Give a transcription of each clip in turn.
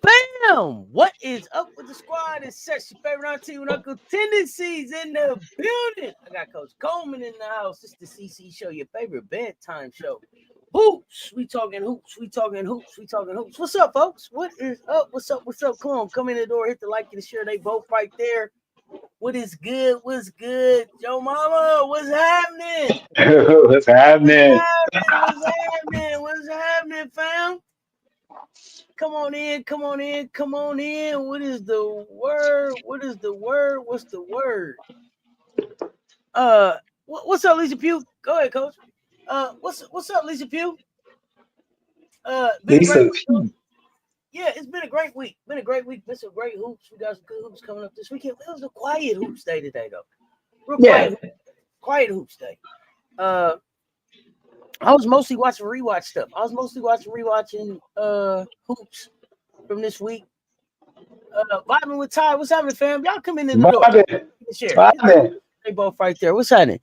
Bam! What is up with the squad? It's Sex, your favorite auntie and Uncle Tendencies in the building. I got Coach Coleman in the house. It's the CC Show, your favorite bedtime show. Hoops. We talking hoops. We talking hoops. We talking hoops. What's up, folks? What is up? What's up? What's up? Come on, come in the door, hit the like and the share. They both right there. What is good? What's good? Joe Mama, what's happening? What's happening? What's happening? What's happening, fam? Come on in, come on in, come on in. What is the word? What is the word? What's the word? What's up, Lisa Pugh? Go ahead, Coach. What's up, Lisa Pugh? Been a great Lisa week. P. Yeah, it's been a great week. Been a great week. Been some great hoops. We got some good hoops coming up this weekend. It was a quiet hoops day today, though. Real Yeah. quiet hoops day. I was mostly watching rewatch stuff. I was mostly rewatching hoops from this week. Vibing with Ty. What's happening, fam? Y'all come in the door. Vibing. Share. Vibing. They both right there. What's happening?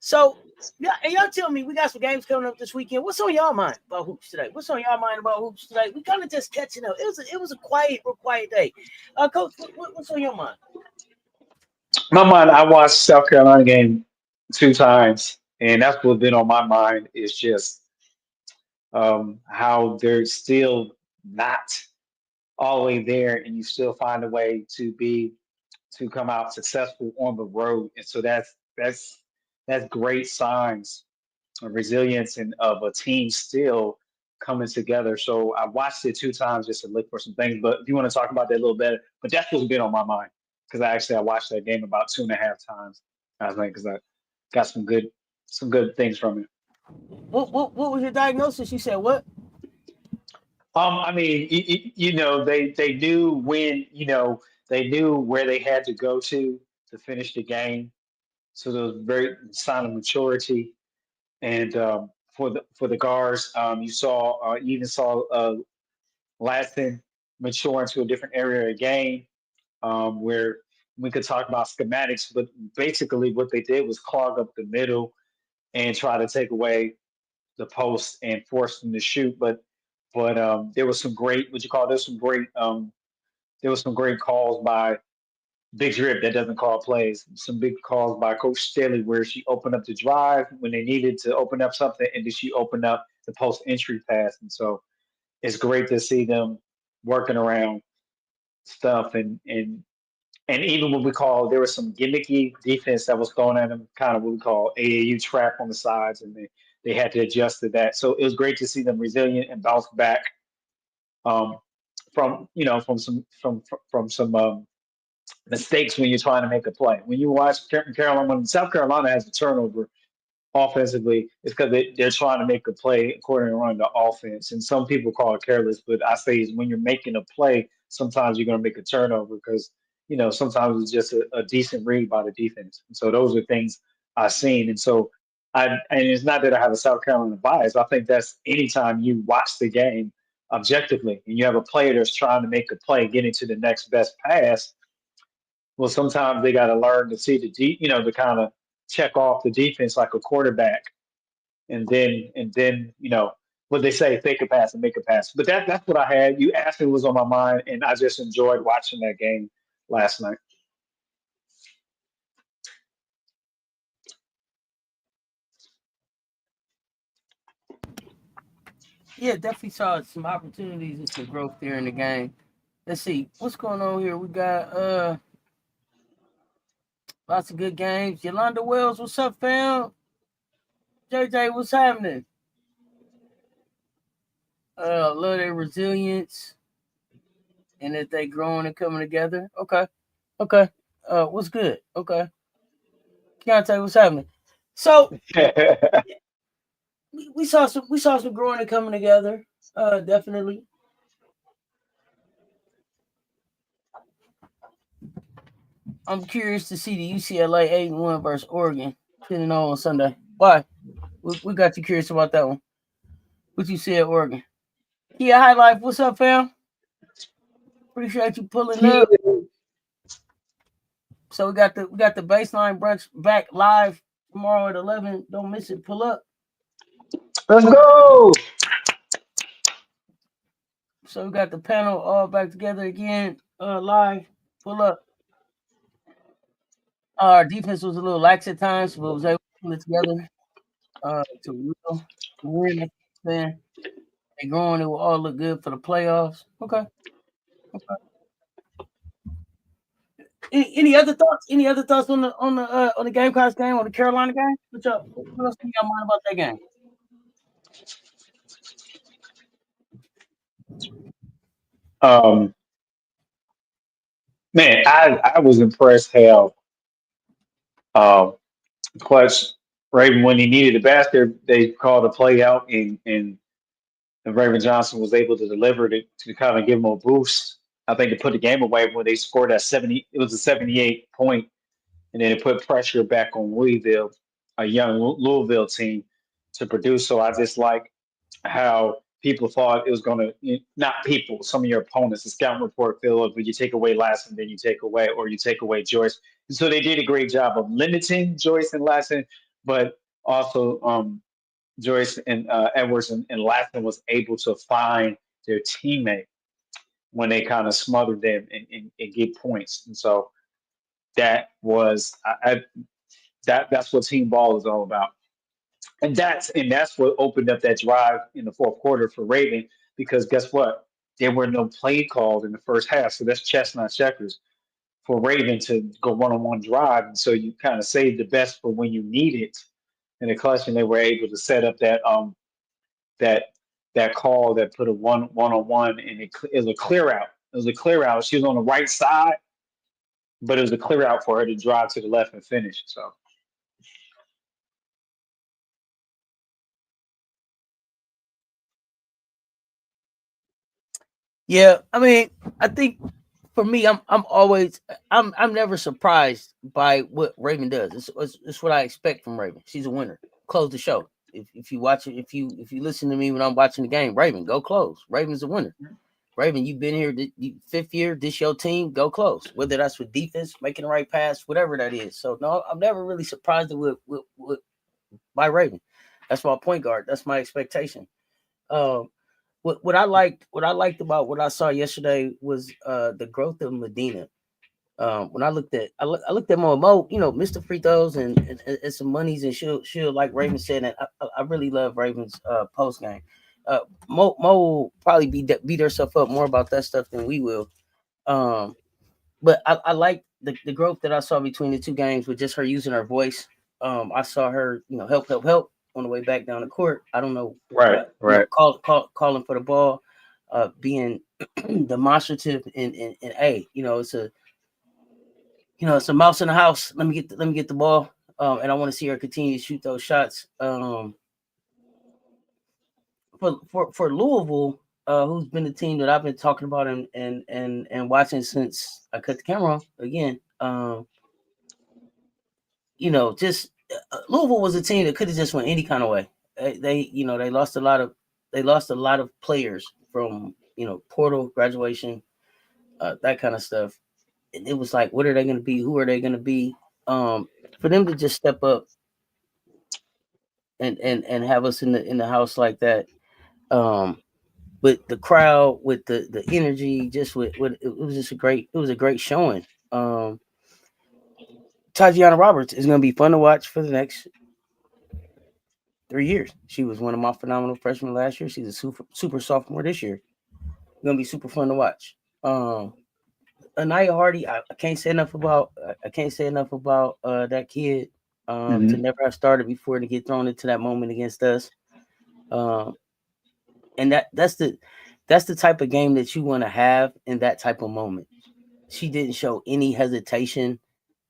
So, yeah, and y'all tell me, we got some games coming up this weekend. What's on y'all mind about hoops today? What's on y'all mind about hoops today? We kind of just catching up. It was a real quiet day. Coach, what's on your mind? My mind, I watched South Carolina game 2 times, and that's what's been on my mind is just how they're still not all the way there, and you still find a way to come out successful on the road. And so that's great signs of resilience and of a team still coming together. So I watched it 2 times just to look for some things. But if you want to talk about that a little better, but that's what's been on my mind because I watched that game about 2.5 times. I think because I got some good things from it. What was your diagnosis? You said what? I mean, they knew when, they knew where they had to go to finish the game. So there was very sign of maturity. And for the guards, you even saw Laston mature into a different area of the game where we could talk about schematics, but basically what they did was clog up the middle and try to take away the post and force them to shoot. But there was some great what you call there's some great there was some great calls by Big Drip that doesn't call plays. Some big calls by Coach Staley where she opened up the drive when they needed to open up something, and then she opened up the post entry pass. And so it's great to see them working around stuff and even what we call there was some gimmicky defense that was going at them, kind of what we call AAU trap on the sides, and they had to adjust to that. So it was great to see them resilient and bounce back um, from some mistakes when you're trying to make a play. When you watch Carolina, when South Carolina has a turnover offensively, it's because they're trying to make a play according to run the offense. And some people call it careless, but I say is when you're making a play, sometimes you're going to make a turnover because sometimes it's just a decent read by the defense. And so those are things I've seen. And so and it's not that I have a South Carolina bias. I think that's anytime you watch the game objectively and you have a player that's trying to make a play, getting to the next best pass, well, sometimes they got to learn to see to kind of check off the defense like a quarterback, and then what they say, fake a pass and make a pass. But that's what I had. You asked me what was on my mind, and I just enjoyed watching that game last night. Yeah, definitely saw some opportunities and some growth there in the game. Let's see what's going on here. We got lots of good games. Yolanda Wells, what's up, fam? JJ, what's happening? Love their resilience and that they growing and coming together. Okay, okay. What's good? Okay, Keontae, what's happening? So we saw some growing and coming together. Definitely. I'm curious to see the UCLA 8-1 versus Oregon 10-0 on Sunday. Why? We got you curious about that one. What you see at Oregon? Yeah, High Life, what's up, fam? Appreciate you pulling Yeah. up. So we got the baseline brunch back live tomorrow at 11. Don't miss it. Pull up. Let's go. So we got the panel all back together again, live. Pull up. Our defense was a little lax at times, but was able to pull it together to real win. Man, they growing. It will all look good for the playoffs. Okay. Okay. Any other thoughts? Any other thoughts on the Gamecocks game, on the Carolina game? What else in your mind about that game? Um, man, I was impressed how um, clutch Raven when he needed a basket, they called a play out and Raven Johnson was able to deliver to kind of give him a boost. I think to put the game away when they scored that 70, it was a 78 point, and then it put pressure back on Louisville, a young Louisville team, to produce. So I just like how people thought it was going to, not people, some of your opponents, the scouting report feel but you take away Lassen, then you take away, or you take away Joyce. And so they did a great job of limiting Joyce and Lassen, but also Joyce and Edwards and Lassen was able to find their teammate when they kind of smothered them and get points. And so that's what team ball is all about. And that's what opened up that drive in the fourth quarter for Raven because guess what? There were no play called in the first half, so that's chestnut checkers for Raven to go one-on-one drive, and so you kind of saved the best for when you need it in the clutch, and they were able to set up that that call that put a one-on-one, and it was a clear out. It was a clear out. She was on the right side, but it was a clear out for her to drive to the left and finish. So Yeah, I mean, I think for me, I'm never surprised by what Raven does. It's what I expect from Raven. She's a winner. Close the show. If you watch it, if you listen to me when I'm watching the game, Raven, go close. Raven's a winner. Raven, you've been here fifth year. This your team. Go close. Whether that's with defense, making the right pass, whatever that is. So no, I'm never really surprised by Raven. That's my point guard. That's my expectation. Um, what I liked about what I saw yesterday was the growth of Medina. When I looked at Mo, missed the free throws and some monies, and she'll like Raven said, and I really love Raven's post game. Mo will probably beat herself up more about that stuff than we will. Um, but I like the growth that I saw between the two games with just her using her voice. I saw her, help on the way back down the court. I don't know, right, right. calling for the ball, being demonstrative and hey, it's a mouse in the house. Let me get the ball, and I want to see her continue to shoot those shots. For Louisville, who's been the team that I've been talking about and watching since I cut the camera on again. Just Louisville was a team that could have just went any kind of way. They lost a lot of players from portal graduation, that kind of stuff. And it was like, what are they going to be? Who are they going to be? For them to just step up and have us in the house like that. With the crowd, with the energy, just with it was a great showing. Tatiana Roberts is going to be fun to watch for the next 3 years. She was one of my phenomenal freshmen last year. She's a super sophomore this year. Gonna be super fun to watch. Anaya Hardy, I can't say enough about. I can't say enough about that kid. To never have started before to get thrown into that moment against us. And that's the type of game that you want to have in that type of moment. She didn't show any hesitation.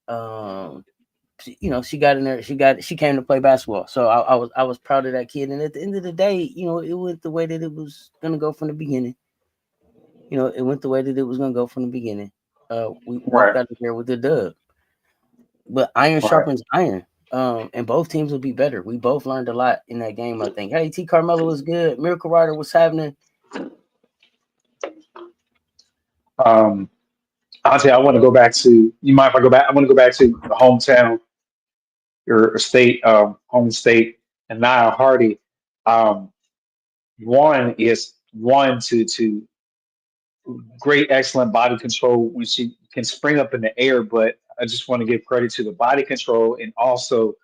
She got in there. She came to play basketball. So I was proud of that kid. And at the end of the day, it went the way that it was gonna go from the beginning. It went the way that it was gonna go from the beginning. We walked out of here with the dub. But iron sharpens iron. And both teams will be better. We both learned a lot in that game, I think. Hey, T. Carmelo was good. Miracle Rider was happening. I'll tell you, I want to go back to. You mind if I go back? I want to go back to the hometown, your state, home state, and Nia Hardy. Um, one to great, excellent body control when she can spring up in the air. But I just want to give credit to the body control and also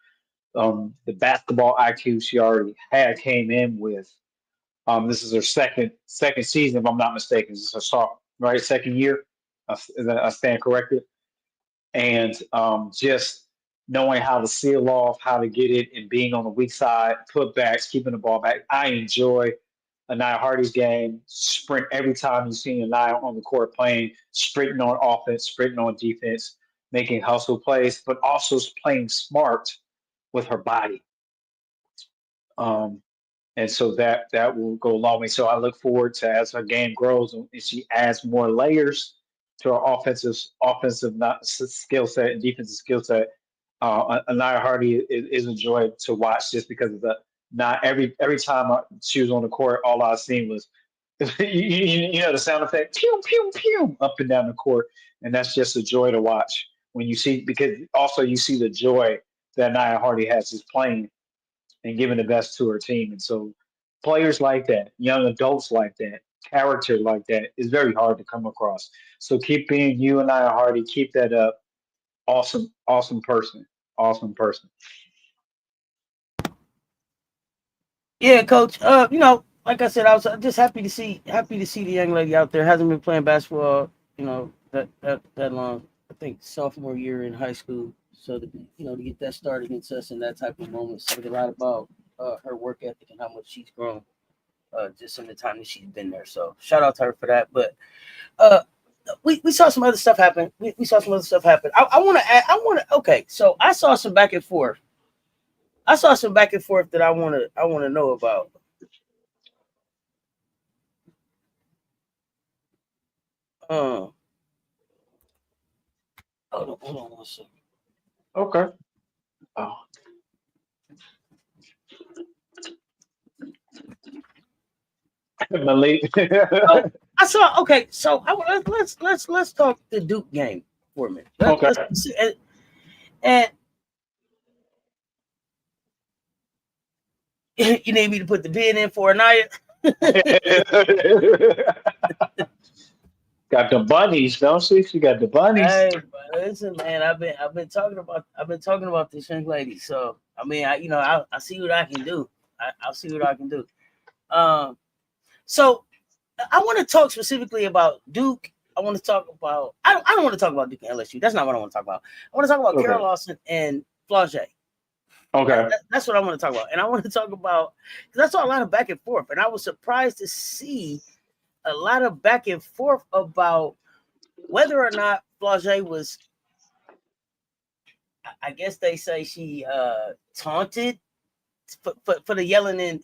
the basketball IQ she already had came in with. This is her second season, if I'm not mistaken. This is her second year. I stand corrected. And just knowing how to seal off, how to get it, and being on the weak side, putbacks, keeping the ball back. I enjoy Anaya Hardy's game. Sprint every time you see Anaya on the court playing, sprinting on offense, sprinting on defense, making hustle plays, but also playing smart with her body. And so that will go a long way. So I look forward to as her game grows and she adds more layers to her offensive skill set and defensive skill set. Anaya Hardy is a joy to watch just because of the not every time she was on the court, all I seen was the sound effect pew pew pew up and down the court, and that's just a joy to watch when you see because also you see the joy that Anaya Hardy has just playing and giving the best to her team. And so players like that, young adults like that, character like that is very hard to come across. So keep being you and I Hardy, keep that up. Awesome, awesome person. Awesome person. Yeah, coach. Like I said, I was just happy to see the young lady out there. Hasn't been playing basketball, that long. I think sophomore year in high school. So to get that start against us in that type of moment says a lot about her work ethic and how much she's grown just in the time that she's been there. So shout out to her for that. But we saw some other stuff happen. We saw some other stuff happen. Okay. So I saw some back and forth. That I want to know about. Hold on 1 second. Okay. Oh. Malik. I saw. Okay, so let's talk the Duke game for a minute. And you need me to put the bid in for Anaya? Got the bunnies, don't she? She got the bunnies. Hey, listen, man. I've been talking about this young lady. So I mean, I see what I can do. I'll see what I can do. So I want to talk specifically about Duke. I want to talk about. I don't want to talk about Duke and LSU. That's not what I want to talk about. I want to talk about Carol Lawson and Flau'jae. Okay. That's what I want to talk about. And I want to talk about because I saw a lot of back and forth, and I was surprised to see a lot of back and forth about whether or not Flau'jae was. I guess they say she taunted for the yelling in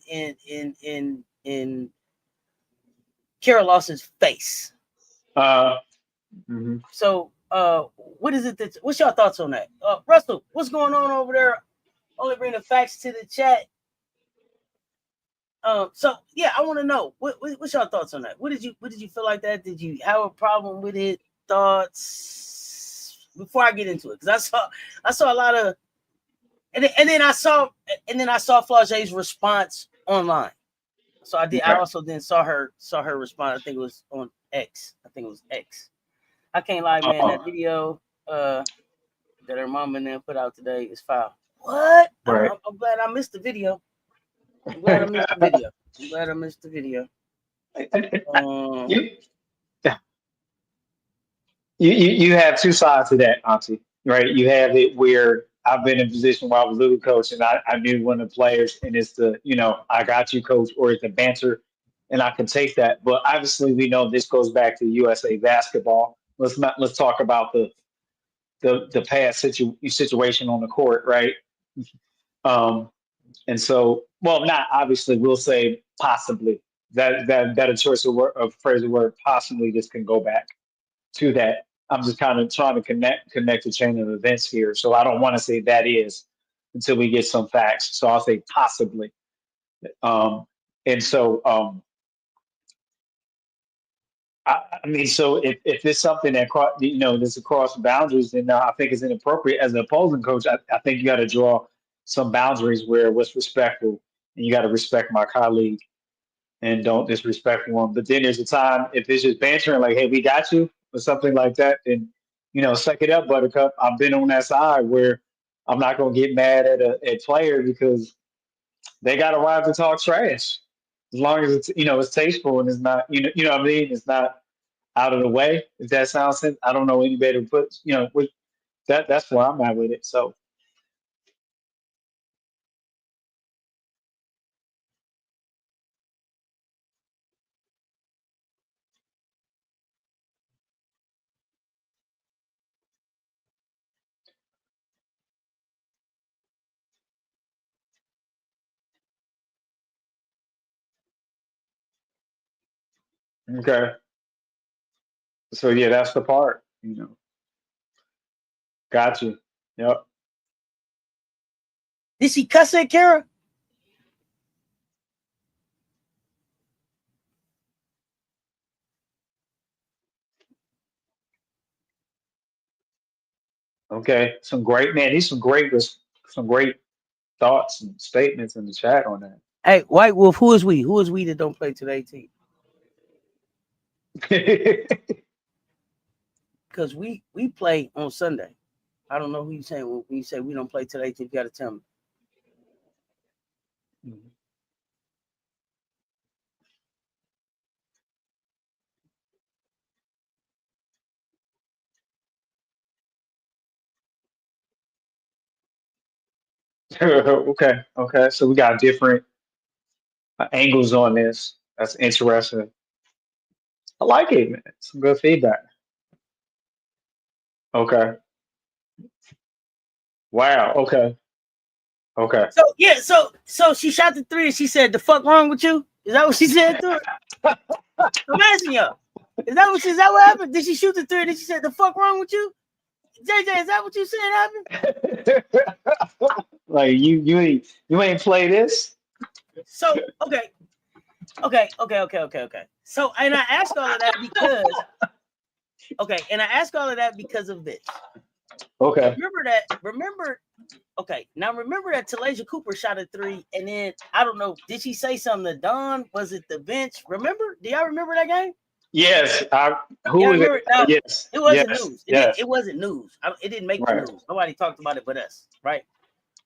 Carol Lawson's face. Mm-hmm. So, what is it what's your thoughts on that? Russell, what's going on over there? Only bring the facts to the chat. So yeah, I want to know what's your thoughts on that? What did you feel like that? Did you have a problem with it? Thoughts before I get into it? Because I saw a lot of, and then I saw Flau'jae's response online. So I did. Okay. I also then saw her response. I think it was on X. I can't lie, man. That video that her mom and them put out today is foul. What? Right. I'm glad I missed the video. I'm glad I missed the video. I'm glad I missed the video. You, you have two sides to that, Auntie, right? You have it where I've been in a position where I was a little coach and I knew one of the players, and it's the, I got you, coach, or it's the banter, and I can take that. But obviously, we know this goes back to USA basketball. Let's talk about the past situation on the court, right? Um, and so, well, not obviously, we'll say possibly that a choice of phrase or word, possibly this can go back to that. I'm just kind of trying to connect the chain of events here. So I don't want to say that is until we get some facts. So I'll say possibly. And so I mean, so if it's something that this across boundaries, then I think it's inappropriate as an opposing coach. I think you got to draw some boundaries where what's respectful, and you got to respect my colleague and don't disrespect one. But then there's a time if it's just bantering, like, "Hey, we got you," or something like that, then suck it up, Buttercup. I've been on that side where I'm not gonna get mad at a player because they got a right to talk trash, as long as it's tasteful and it's not what I mean. It's not out of the way. If that sounds sense, I don't know any better to put with that. That's where I'm at with it. So. Okay. So yeah, that's the part. Got you. Yep. Did she cuss at Kara? Okay. Some great man. These some great thoughts and statements in the chat on Hey, White Wolf, who is we? Who is we that don't play to the 18? that. Because we play on Sunday. I don't know who you saying when you say we don't play to the 18. You got to tell me. Okay. So we got different angles on this. That's interesting. I like it, man. Some good feedback. Okay. Wow. Okay. Okay. So yeah, so she shot the 3 and she said, "The fuck wrong with you?" Is that what she said to her? I'm asking y'all. Is that what happened? Did she shoot the 3 and then she said, "The fuck wrong with you?" JJ, is that what you said happened? Like you ain't play this. So okay. So and I ask all of that because of this. Okay. Remember that Talasia Cooper shot a 3, and then I don't know, did she say something to Don? Was it the bench? Remember? Do y'all remember that game? Yes. Who was it? Now, Yes. it wasn't yes. news. Yes. It wasn't news. It didn't make Right. the news. Nobody talked about it but us, right?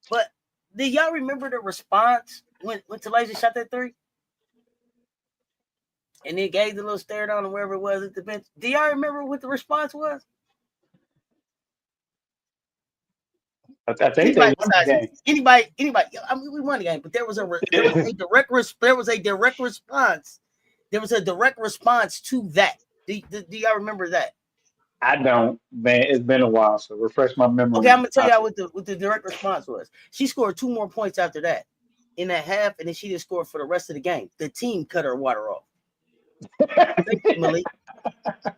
But do y'all remember the response when Talasia shot that 3? And then gave the little stare down or wherever it was at the bench. Do y'all remember what the response was? I think they won the game. Anybody. I mean, we won the game, but there was a direct response. There was a direct response to that. Do y'all remember that? I don't, man. It's been a while, so refresh my memory. Okay, I'm gonna tell y'all what the direct response was. She scored 2 more points after that in that half, and then she didn't score for the rest of the game. The team cut her water off. Thank you, Malik.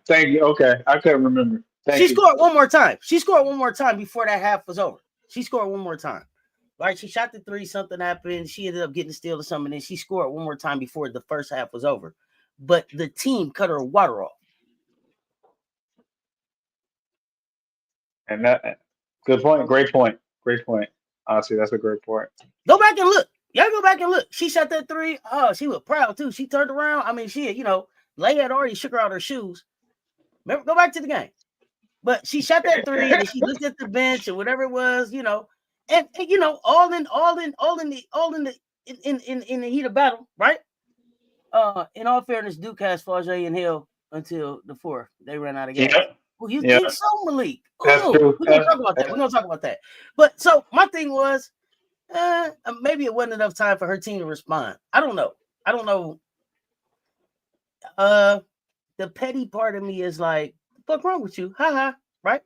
Thank you. Okay, I couldn't remember. She scored one more time. She scored one more time before that half was over. She scored one more time. Right? She shot the 3, something happened. She ended up getting a steal or something, and she scored one more time before the first half was over. But the team cut her water off. And that, good point. Great point. Honestly, that's a great point. Go back and look. Y'all go back and look. She shot that 3. Oh, she was proud too. She turned around. I mean, she, Lay had already shook her out her shoes. Remember, go back to the game. But she shot that 3 and she looked at the bench or whatever it was, and all in the in the heat of battle, right? In all fairness, Duke has Flau'jae in hell until the fourth. They ran out of gas. Yeah, Well, you yeah, think so, Malik? that's Oh, true. we're gonna talk about that. We're gonna talk about that. But so my thing was, maybe it wasn't enough time for her team to respond. I don't know. I don't know. The petty part of me is like, "What's wrong with you?" Ha ha. Right?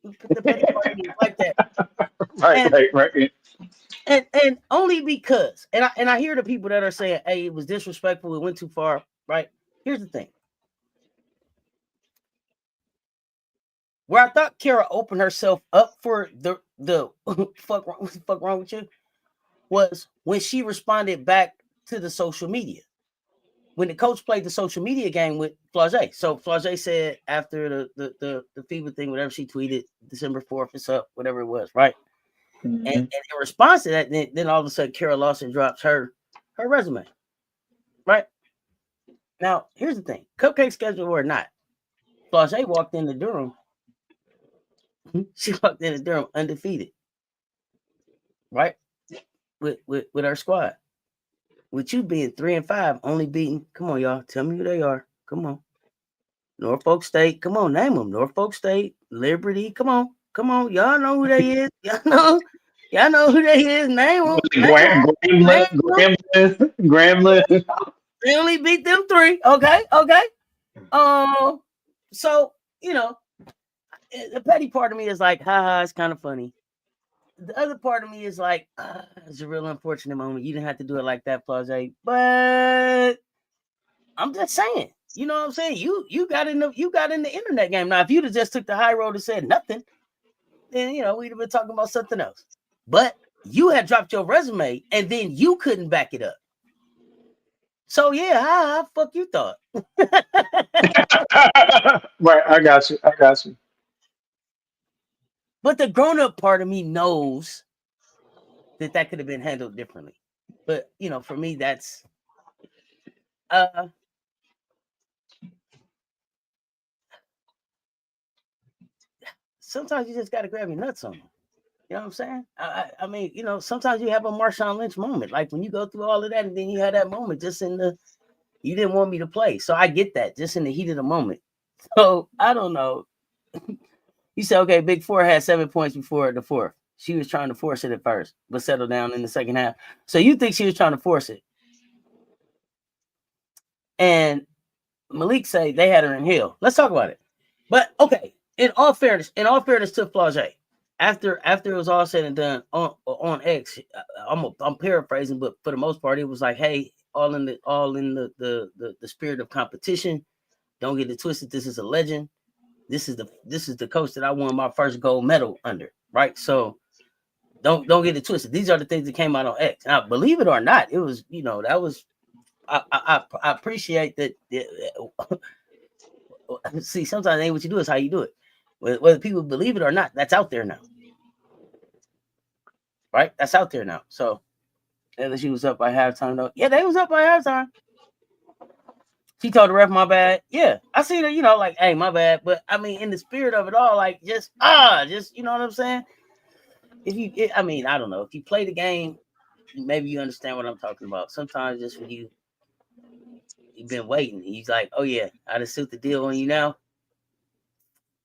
The petty part of me is like that, Right, and right, right. and only because, and I hear the people that are saying, "Hey, it was disrespectful. It went too far." Right? Here's the thing. Where I thought Kara opened herself up for the fuck wrong with you was when she responded back to the social media. When the coach played the social media game with Flau'jae. So Flau'jae said after the FIBA thing, whatever she tweeted, December 4th, it's up, whatever it was, right? And in response to that, then all of a sudden Kara Lawson drops her resume. Right? Now, here's the thing. Cupcake schedule or not, Flau'jae walked into Durham. She walked into Durham undefeated. Right? With our squad. With you being 3-5, only beating, come on, y'all. Tell me who they are. Come on. Norfolk State. Come on, name them. Norfolk State, Liberty. Come on. Come on. Y'all know who they is. Y'all know who they is. Name them. Name them. Gremlin. They only beat them 3. Okay. Okay. So, the petty part of me is like, haha, it's kind of funny. The other part of me is like, it's a real unfortunate moment. You didn't have to do it like that, Flau'jae. But I'm just saying, you know what I'm saying? You got in the internet game. Now, if you'd have just took the high road and said nothing, then we'd have been talking about something else. But you had dropped your resume and then you couldn't back it up. So yeah, how fuck you thought? Right, I got you. I got you. But the grown-up part of me knows that could have been handled differently. But for me, that's sometimes you just got to grab your nuts on them. You know what I'm saying? I mean, sometimes you have a Marshawn Lynch moment, like when you go through all of that, and then you had that moment just you didn't want me to play, so I get that, just in the heat of the moment. So I don't know. You said, okay, Big Four had 7 points before the fourth. She was trying to force it at first, but settle down in the second half. So you think she was trying to force it? And Malik say they had her in hell. Let's talk about it. But okay, in all fairness to Flau'jae, after it was all said and done on X, I'm paraphrasing, but for the most part, it was like, hey, all in the spirit of competition. Don't get it twisted. This is a legend. This is the coach that I won my first gold medal under, right? So don't get it twisted. These are the things that came out on X. Now, believe it or not, it was that was I appreciate that. See, sometimes it ain't what you do, it's how you do it. Whether people believe it or not, that's out there now. Right? That's out there now. So LSU was up by halftime though. Yeah, they was up by halftime. She told the ref, my bad. Yeah, I seen her, like, hey, my bad. But I mean, in the spirit of it all, like, just you know what I'm saying? I don't know. If you play the game, maybe you understand what I'm talking about. Sometimes just when you've been waiting, he's like, oh yeah, I just suit the deal on you now.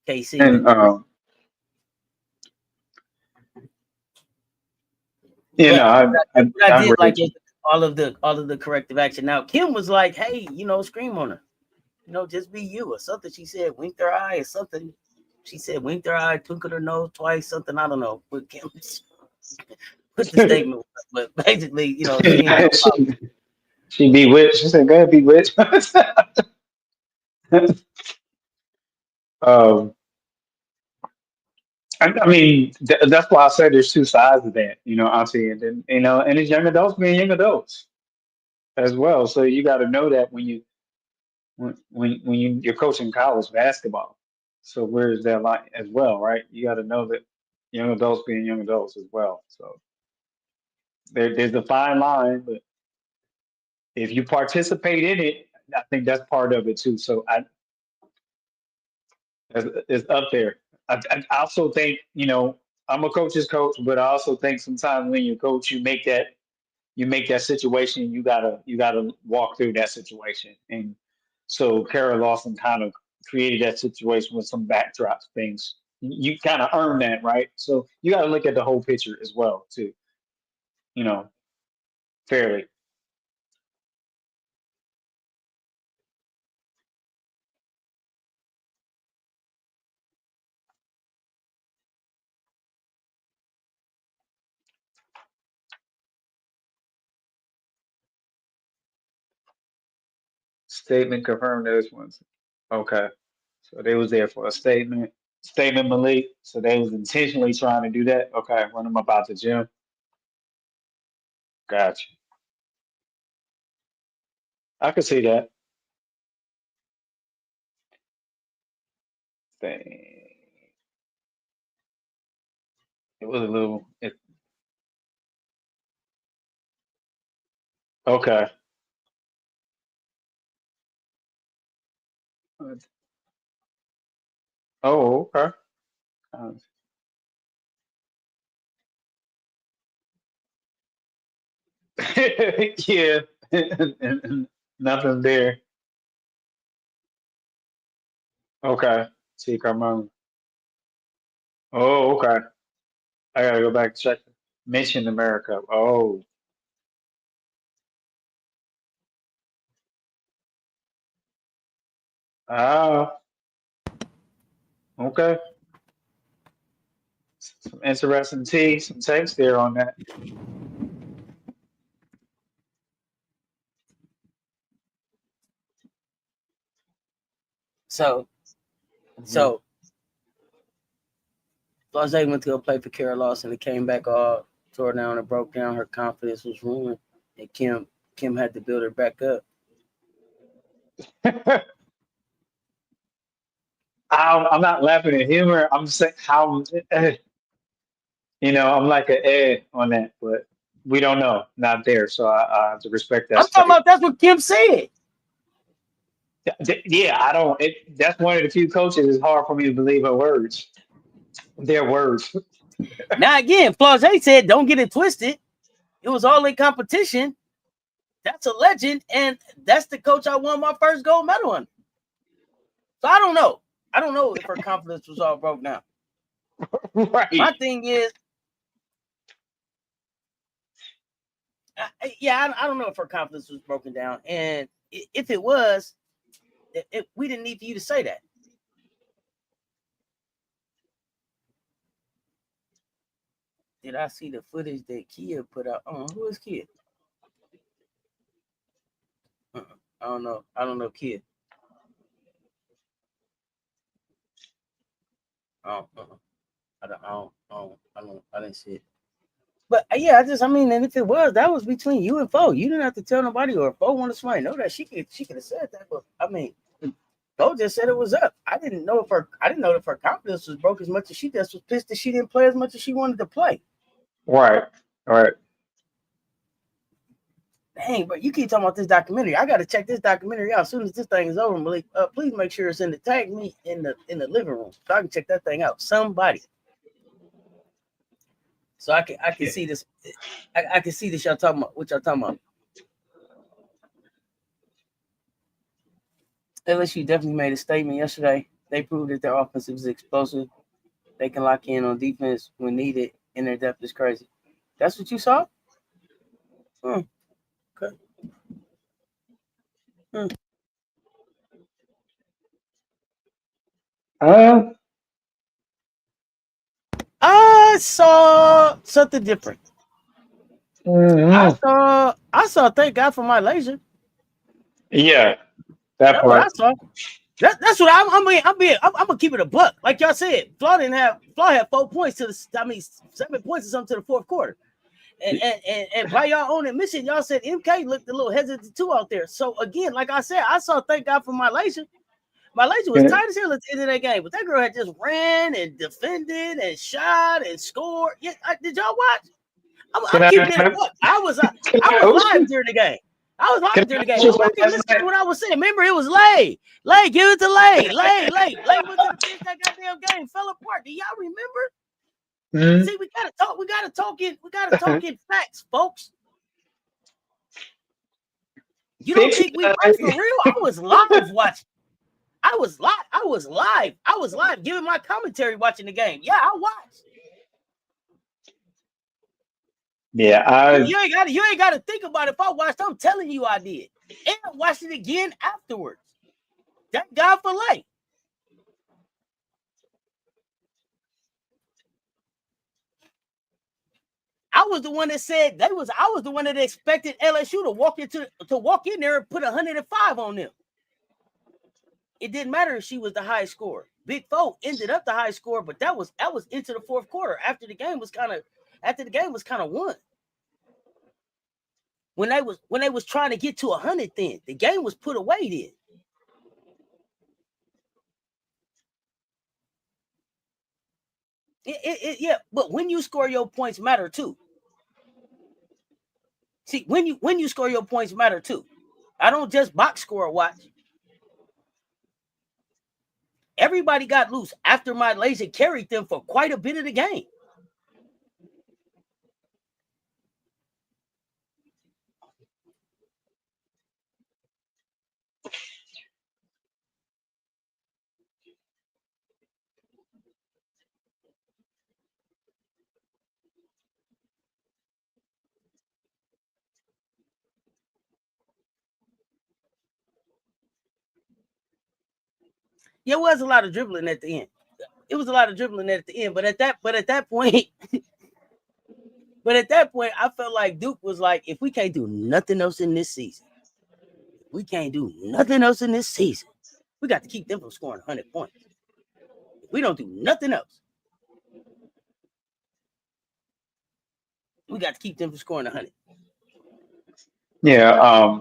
KC. And But I I did agree. like all of the corrective action. Now Kim was like, hey, scream on her. Just be you or something. She said winked her eye or something. She said winked her eye, twinkled her nose twice, something. I don't know. But Kim put the statement, but basically, she ain't got no problem. She bewitched. She said, "Go ahead, bewitched." um, I mean, that's why I said there's two sides of that. I see it, and and it's young adults being young adults as well. So you got to know that you're coaching college basketball. So where is that line as well, right? You got to know that young adults being young adults as well. So there's a fine line, but if you participate in it, I think that's part of it too. So it's up there. I also think I'm a coach's coach, but I also think sometimes when you coach, you make that you make that situation, you gotta walk through that situation. And so Kara Lawson kind of created that situation with some backdrop things. You kind of earn that, right? So you got to look at the whole picture as well, too. You know, fairly. Statement confirmed those ones. Okay. So they was there for a statement. Statement Malik. So they was intentionally trying to do that. Okay, run them about the gym. Gotcha. I could see that. Thing. It was a little. Okay. Oh, okay. Uh, yeah. Nothing there. Okay. See Carmona. Oh, okay. I gotta go back and check. Mission America. Oh. Ah. Okay. Some interesting tea, some takes there on that. So Mhm. so Blase went to go play for Kara Lawson and came back all tore down and broke down. Her confidence was ruined, and Kim had to build her back up. I'm not laughing at humor. I'm saying how, I'm like a on that, but we don't know. Not there, so I have to respect that I'm talking statement. about that's what Kim said. Yeah, I don't. That's one of the few coaches. It's hard for me to believe her words. Their words. Now again, Blase said, "Don't get it twisted. It was all in competition. That's a legend, and that's the coach I won my first gold medal on." So I don't know. I don't know if her confidence was all broke down. Right. My thing is, I don't know if her confidence was broken down, and if it was, we didn't need for you to say that. Did I see the footage that Kia put out? Oh, who is Kia? I don't know. I don't know Kia. Oh, I didn't see it. But yeah, and if it was, that was between you and Fo. You didn't have to tell nobody, or if Fo wanted somebody to know that she could have said that. But Fo just said it was up. I didn't know if her confidence was broke as much as she just was pissed that she didn't play as much as she wanted to play. Right. Right. Dang, but you keep talking about this documentary. I got to check this documentary out as soon as this thing is over, Malik. Please make sure it's tag me in the living room so I can check that thing out. Somebody, so I can Yeah. see this. I can see this. Y'all talking about what y'all talking about? LSU definitely made a statement yesterday. They proved that their offense is explosive. They can lock in on defense when needed, and their depth is crazy. That's what you saw? Okay. Uh, I saw something different. mhm. I saw thank God for my laser. Yeah, that That's what I part. saw. That's what I'm gonna keep it a buck. Like y'all said, Flaw had 4 points 7 points or something to the fourth quarter. And by y'all own admission, y'all said MK looked a little hesitant too out there. So again, like I said, I saw thank God for my laser. My laser was tight as hell at the end of that game, but that girl had just ran and defended and shot and scored. Yeah, did y'all watch? Can I'm I, keeping it a can buck. I was I, live during the game. I was can live during I the game. ask you Go something back and last listen night? to what I was saying. Remember, it was Lay. Lay, give it to Lay. Lay went to the bench. That goddamn game fell apart. Do y'all remember? Mhm. See, we gotta talk in facts, folks. You don't think we watched for real? I was live watching. I was live giving my commentary watching the game. Yeah, I watched. Yeah, you ain't gotta think about it. If I watched, I'm telling you I did. And I watched it again afterwards. Thank God for Lay. I was the one that said I was the one that expected LSU to walk in there and put 105 on them. It didn't matter if she was the high scorer. Big Foe ended up the high scorer, but that was into the fourth quarter after the game was kind of won. When they was trying to get to 100, then the game was put away. Then yeah, but when you score, your points matter too. See, when you score, your points matter too. I don't just box score watch. Everybody got loose after my laser carried them for quite a bit of the game. Yeah, it was a lot of dribbling at the end. But at that point, I felt like Duke was like, if we can't do nothing else in this season, we got to keep them from scoring 100 points. If we don't do nothing else, we got to keep them from scoring 100. yeah.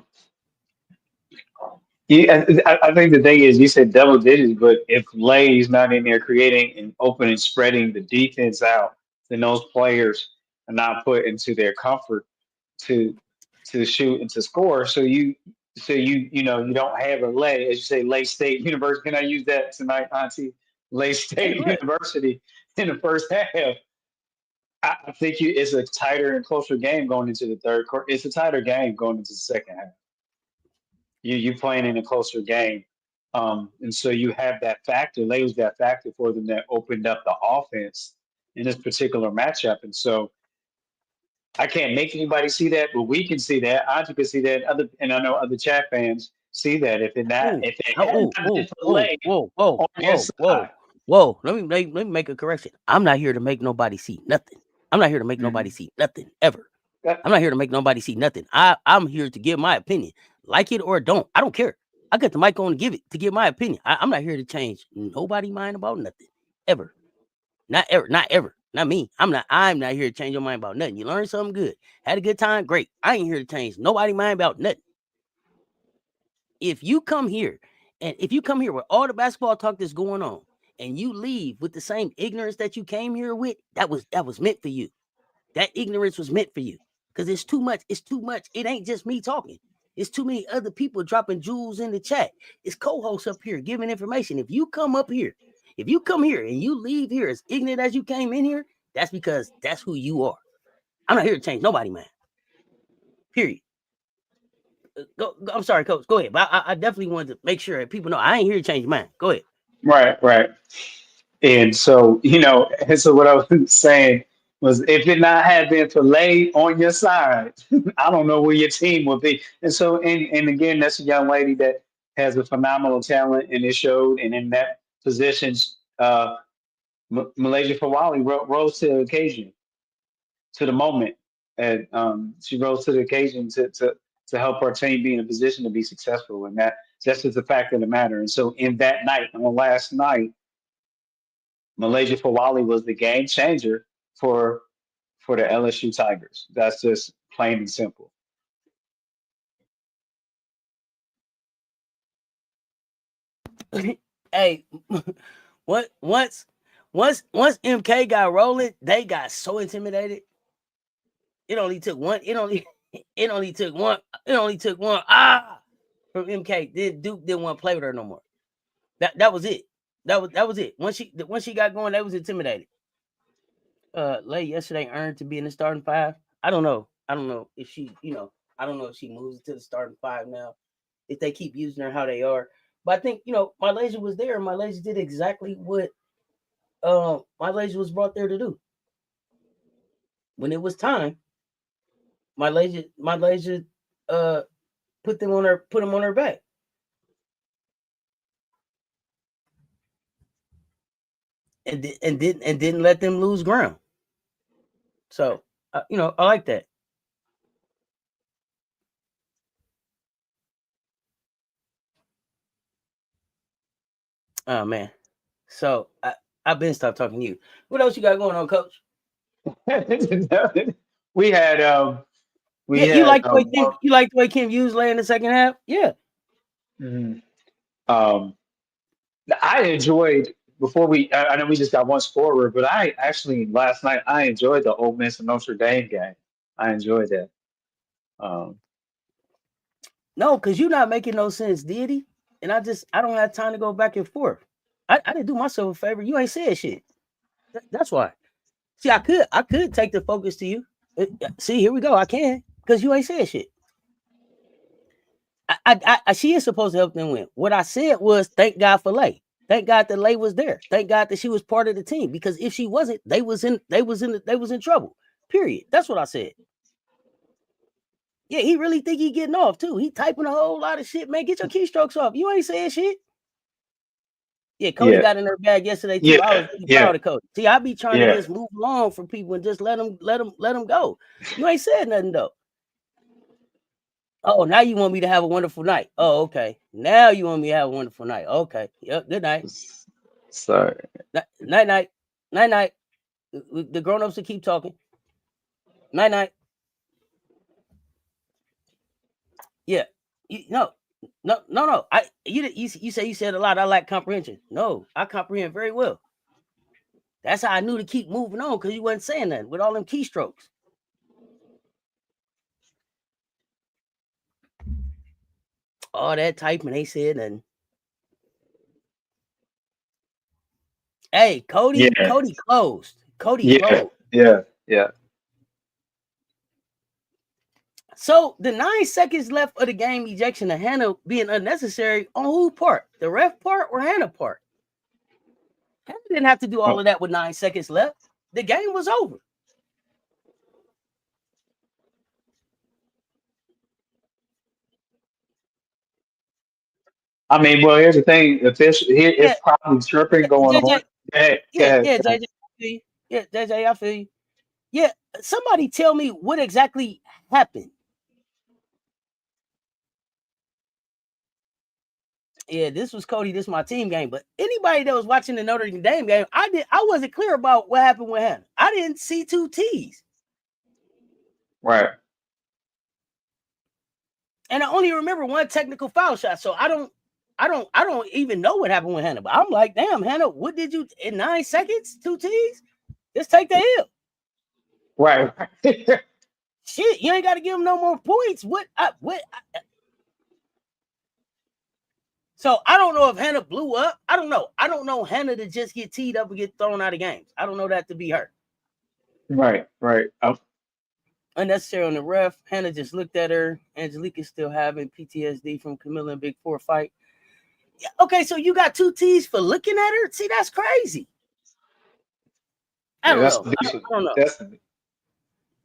I think the thing is, you said double digits, but if Lay's not in there creating and opening, spreading the defense out, then those players are not put into their comfort to shoot and to score. So you don't have a Lay, as you say, Lay State University. Can I use that tonight, Auntie? Lay State University in the first half. I think it's a tighter and closer game going into the third quarter. It's a tighter game going into the second half. You playing in a closer game. And so you have that factor. Lay was that factor for them that opened up the offense in this particular matchup. And so I can't make anybody see that, but we can see that. Auntie can see that. And I know other chat fans see that. If it hadn't been for Lay on his side. Whoa. Let me make a correction. I'm not here to make nobody see nothing. I'm not here to make nobody see nothing ever. I'm not here to make nobody see nothing. I'm here to give my opinion. Like it or don't. I don't care. I got the mic on to give my opinion. I'm not here to change nobody's mind about nothing. Ever. Not ever. Not me. I'm not here to change your mind about nothing. You learned something good. Had a good time, great. I ain't here to change nobody's mind about nothing. If you come here with all the basketball talk that's going on, and you leave with the same ignorance that you came here with, that was meant for you. That ignorance was meant for you. Because it's too much. It ain't just me talking. It's too many other people dropping jewels in the chat. It's co-hosts up here giving information. If you come here and you leave here as ignorant as you came in here, that's because that's who you are. I'm not here to change nobody, man. Period. I'm sorry, Coach. Go ahead. But I definitely wanted to make sure that people know I ain't here to change mine. Go ahead. Right. And so, what I was saying was if it not had been for Lay on your side, I don't know where your team would be. And so, and again, that's a young lady that has a phenomenal talent, and it showed. And in that position, Malaysia Fawali rose to the occasion, to the moment, and she rose to the occasion to help her team be in a position to be successful. And that's just the fact of the matter. And so, in that night, on last night, Malaysia Fawali was the game changer for the LSU Tigers. That's just plain and simple. Hey, once MK got rolling, they got so intimidated. It only took one. From MK. Duke didn't want to play with her no more. That was it. That was it. Once she got going, they was intimidated. Lay yesterday earned to be in the starting five. I don't know if she, I don't know if she moves to the starting five now, if they keep using her how they are. But I think, Malaysia was there, and Malaysia did exactly what Malaysia was brought there to do. When it was time, Malaysia put them on her back. And didn't let them lose ground. So I like that. Oh man. So I've been stopped talking to you. What else you got going on, Coach? we had Yeah, you like the way Kim Hughes lay in the second half? Yeah. mhm. um I enjoyed before I know we just got one scorer, but I actually last night I enjoyed the Ole Miss and Notre Dame game. I enjoyed that. Um, No, because you're not making no sense, deity. And I don't have time to go back and forth. I didn't do myself a favor. You ain't said shit. That's why. See, I could take the focus to you. See, here we go. I can, because you ain't said shit. She is supposed to help them win. What I said was, thank God for Lay. Thank God that Lay was there. Thank God that she was part of the team. Because if she wasn't, they was in trouble. Period. That's what I said. Yeah, he really think he getting off too. He typing a whole lot of shit. Man, get your keystrokes off. You ain't saying shit. Yeah, Cody got in her bag yesterday too. I was really proud of Cody. See, I be trying to just move along for people and just let them go. You ain't said nothing though. Oh, now you want me to have a wonderful night. Oh, okay. Now you want me to have a wonderful night. Okay. Yep. Good night. Sorry. Night. The grown-ups will keep talking. Night. Yeah. No. You said a lot. I lack comprehension. No, I comprehend very well. That's how I knew to keep moving on, because you wasn't saying nothing with all them keystrokes. All that typing, they said nothing. Hey, Cody closed. Cody closed. Yeah. So the 9 seconds left of the game ejection of Hannah being unnecessary on who part? The ref part or Hannah part? Hannah didn't have to do all of that with 9 seconds left. The game was over. I mean, well, here's the thing. It's probably chirping going on. JJ, JJ, I feel you. Yeah, somebody tell me what exactly happened. Yeah, this was Cody. This is my team game. But anybody that was watching the Notre Dame game, I wasn't clear about what happened with Hannah. I didn't see 2 T's. Right. And I only remember 1 technical foul shot. So I don't even know what happened with Hannah. But I'm like, damn, Hannah, what did you in 9 seconds? 2 T's? Just take the L. Right. Shit, you ain't got to give them no more points. So I don't know if Hannah blew up. I don't know. I don't know Hannah to just get teed up and get thrown out of games. I don't know that to be her. Right. Unnecessary on the ref. Hannah just looked at her. Angelique's still having PTSD from Camilla and Big Four fight. Yeah, okay, so you got 2 T's for looking at her? See, that's crazy. I don't know. I don't know.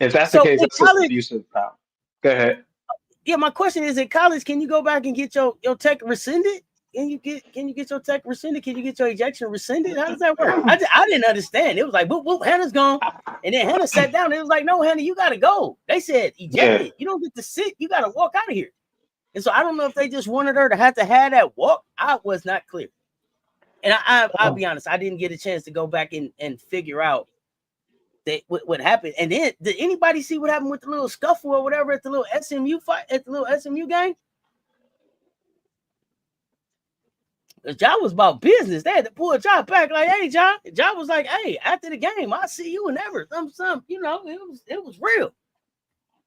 If that's the case, that's an abusive foul. Go ahead. Yeah, my question is, in college, can you go back and get your tech rescinded? Can you get your tech rescinded? Can you get your ejection rescinded? How does that work? I didn't understand. It was like, whoop, Hannah's gone. And then Hannah sat down. It was like, no, Hannah, you got to go. They said, ejected. Yeah. You don't get to sit. You got to walk out of here. And so I don't know if they just wanted her to have that walk. I was not clear. And I'll be honest, I didn't get a chance to go back and figure out that what happened. And then, did anybody see what happened with the little scuffle or whatever at the little SMU fight, at the little SMU game? Ja was about business. They had to pull Ja back, like, hey, Ja. Ja was like, hey, after the game, I'll see you whenever. Some, it was real.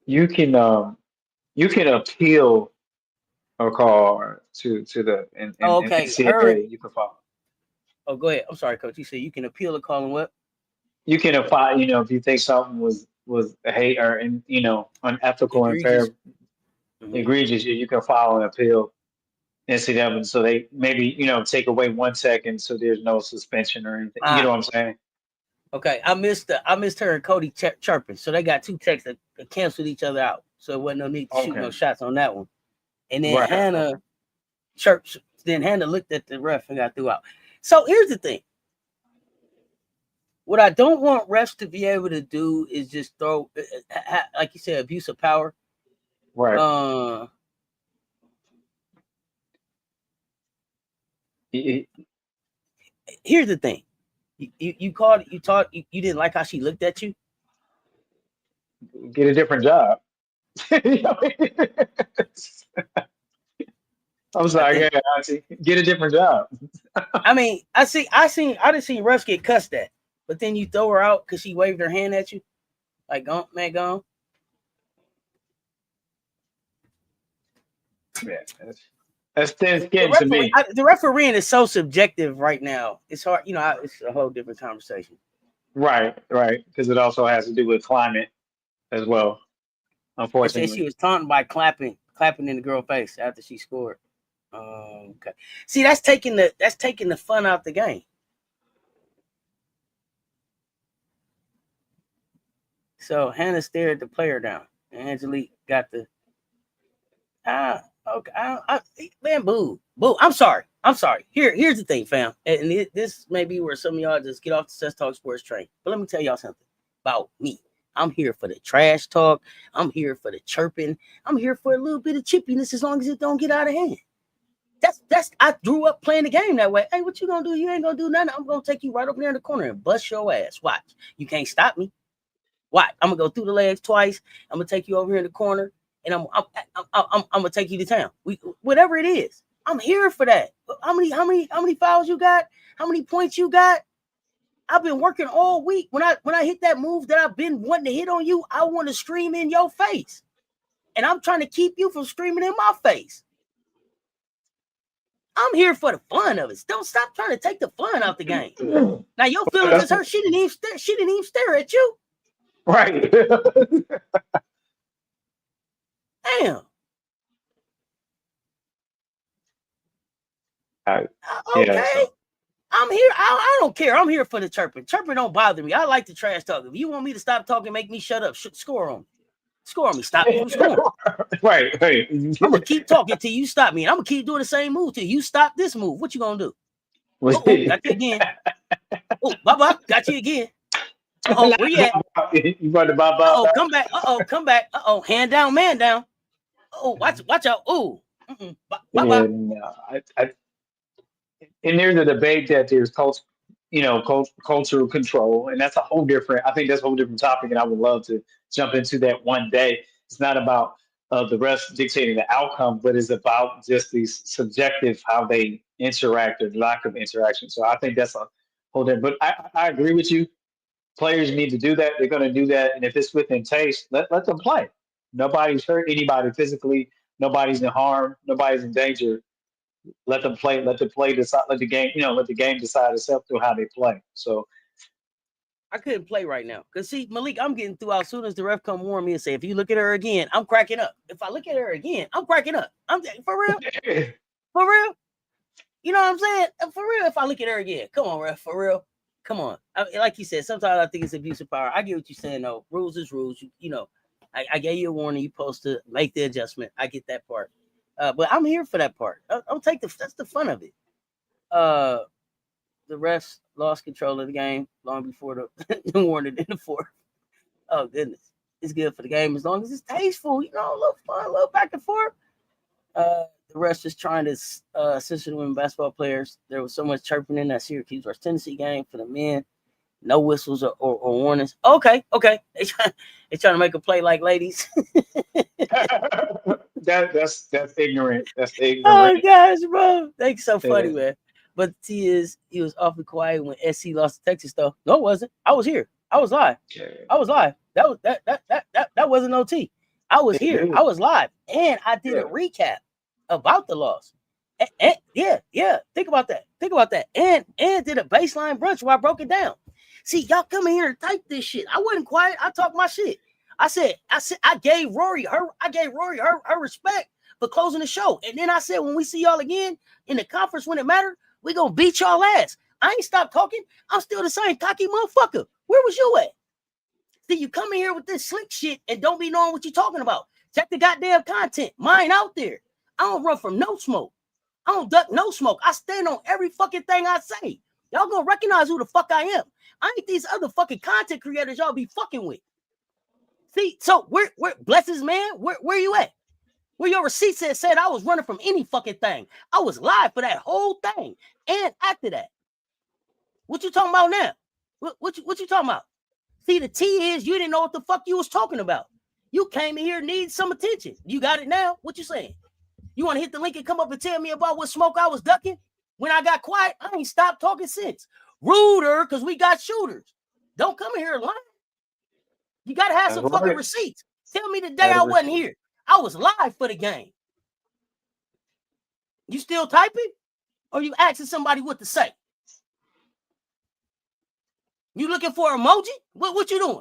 You can appeal a call to the NCAA. You can file. Oh, go ahead. I'm sorry, Coach. You said you can appeal a call and what? You can apply, if you think something was a hate or unethical and fair. egregious, you can file an appeal NCAA. So they maybe take away 1 second, so there's no suspension or anything. You know what I'm saying? Okay, I missed her and Cody chirping, so they got two texts that canceled each other out. So it wasn't no need to shoot no shots on that one. And then Hannah chirps. Then Hannah looked at the ref and got threw out. So here's the thing. What I don't want refs to be able to do is just throw, like you said, abuse of power. Right. Here's the thing. You called. You didn't like how she looked at you. Get a different job. I'm sorry, get a different job. I mean, I done seen refs get cussed at, but then you throw her out because she waved her hand at you, like gone, man, gone. Yeah, that's thin skin to me. The refereeing is so subjective right now. It's hard, it's a whole different conversation. Right, because it also has to do with climate as well. Unfortunately, she was taunted by clapping in the girl's face after she scored. Okay. See, that's taking the fun out the game. So Hannah stared the player down, and Angelique got the okay. Man, boo. I'm sorry. Here's the thing, fam, and this may be where some of y'all just get off the Cess Talk Sports train. But let me tell y'all something about me. I'm here for the trash talk. I'm here for the chirping. I'm here for a little bit of chippiness as long as it don't get out of hand. That's I grew up playing the game that way. Hey, what you gonna do? You ain't gonna do nothing. I'm gonna take you right over there in the corner and bust your ass. Watch. You can't stop me. Watch. I'm gonna go through the legs twice. I'm gonna take you over here in the corner, and I'm gonna take you to town. Whatever it is, I'm here for that. How many fouls you got? How many points you got? I've been working all week. When I hit that move that I've been wanting to hit on you, I want to scream in your face, and I'm trying to keep you from screaming in my face. I'm here for the fun of it. Don't stop trying to take the fun out the game. Now your feelings is hurt. She didn't even stare at you. Right. Damn. Okay. Yeah, so. I'm here. I don't care. I'm here for the chirping. Chirping don't bother me. I like the trash talk. If you want me to stop talking, make me shut up. Score on me. Score on me. Stop me from scoring. Right. I'm gonna keep talking till you stop me, and I'm gonna keep doing the same move till you stop this move. What you gonna do? Got you again. Bye. Got you again. Where you at? You brought the bye. Come back. Come back. Hand down, man down. Watch out. Bye. And there's a debate that there's cultural control, and that's a whole different. I think that's a whole different topic, and I would love to jump into that one day. It's not about the rest dictating the outcome, but it's about just these subjective how they interact or lack of interaction. So I think that's a whole different. But I agree with you. Players need to do that. They're going to do that, and if it's within taste, let them play. Nobody's hurt anybody physically. Nobody's in harm. Nobody's in danger. Let them play. Let the play decide. Let the game. Let the game decide itself through how they play. So I couldn't play right now because see, Malik, I'm getting through as soon as the ref come warn me and say, if you look at her again, I'm cracking up. If I look at her again, I'm cracking up. I'm for real. For real. You know what I'm saying? For real. If I look at her again, come on, ref. For real. Come on. Like you said, sometimes I think it's abuse of power. I get what you're saying though. Rules is rules. I gave you a warning. You're supposed to make the adjustment. I get that part. But I'm here for that part. I'll take that's the fun of it. The refs lost control of the game long before the warning in the fourth. Oh goodness, it's good for the game as long as it's tasteful. A little fun, a little back and forth. The refs just trying to censor the women basketball players. There was so much chirping in that Syracuse versus Tennessee game for the men. No whistles or warnings. Okay. They trying to make a play like ladies. That's ignorant. That's ignorant. Oh gosh, bro, that's so funny, man. But the T is, he was awfully quiet when SC lost to Texas, though. No, it wasn't. I was here. I was live. I was live. That wasn't no T. I was here. I was live, and I did a recap about the loss. And yeah. Think about that. And did a baseline brunch where I broke it down. See, y'all come in here and type this shit. I wasn't quiet. I talked my shit. I said, I gave Rory her respect for closing the show. And then I said, when we see y'all again in the conference when it mattered, we gonna beat y'all ass. I ain't stopped talking. I'm still the same cocky motherfucker. Where was you at? See, you come in here with this slick shit and don't be knowing what you're talking about. Check the goddamn content. Mine out there. I don't run from no smoke. I don't duck no smoke. I stand on every fucking thing I say. Y'all gonna recognize who the fuck I am. I ain't these other fucking content creators y'all be fucking with. See, so where blesses, man? Where you at? Where your receipt said I was running from any fucking thing. I was live for that whole thing. And after that. What you talking about now? What you talking about? See, the T is you didn't know what the fuck you was talking about. You came in here and need some attention. You got it now? What you saying? You want to hit the link and come up and tell me about what smoke I was ducking? When I got quiet, I ain't stopped talking since. Ruder, because we got shooters. Don't come in here lying. You got to have some fucking receipts. Tell me the day I wasn't here. I was live for the game. You still typing? Or you asking somebody what to say? You looking for an emoji? What you doing?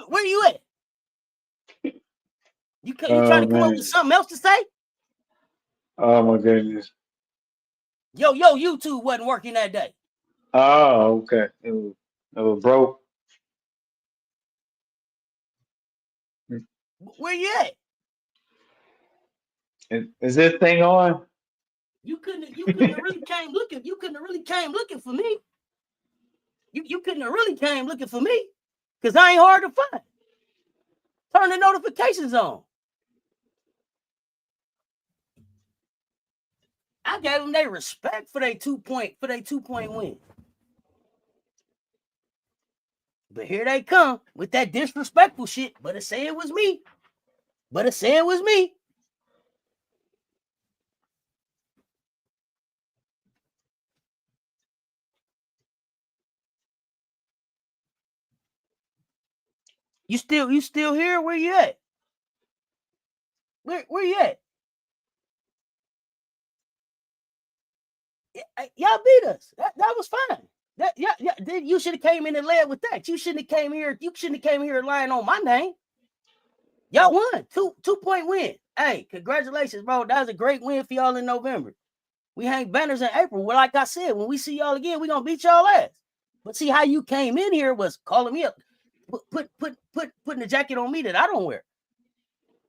Where you at? You trying to come up with something else to say? Oh my goodness. Yo, YouTube wasn't working that day. Oh, okay. It was broke. Where you at? Is this thing on? You couldn't have really came looking. You couldn't have really came looking for me. You couldn't have really came looking for me. Because I ain't hard to find. Turn the notifications on. I gave them their respect for their 2-point win. But here they come with that disrespectful shit. But it say it was me. You still here? Where you at? Where you at? Y'all beat us. That was fine. You should have came in and led with that. You shouldn't have came here lying on my name. Y'all won. 2-point win. Hey, congratulations, bro. That was a great win for y'all in November. We hang banners in April. Well, like I said, when we see y'all again, we gonna beat y'all ass. But see how you came in here was calling me up, putting the jacket on me that I don't wear.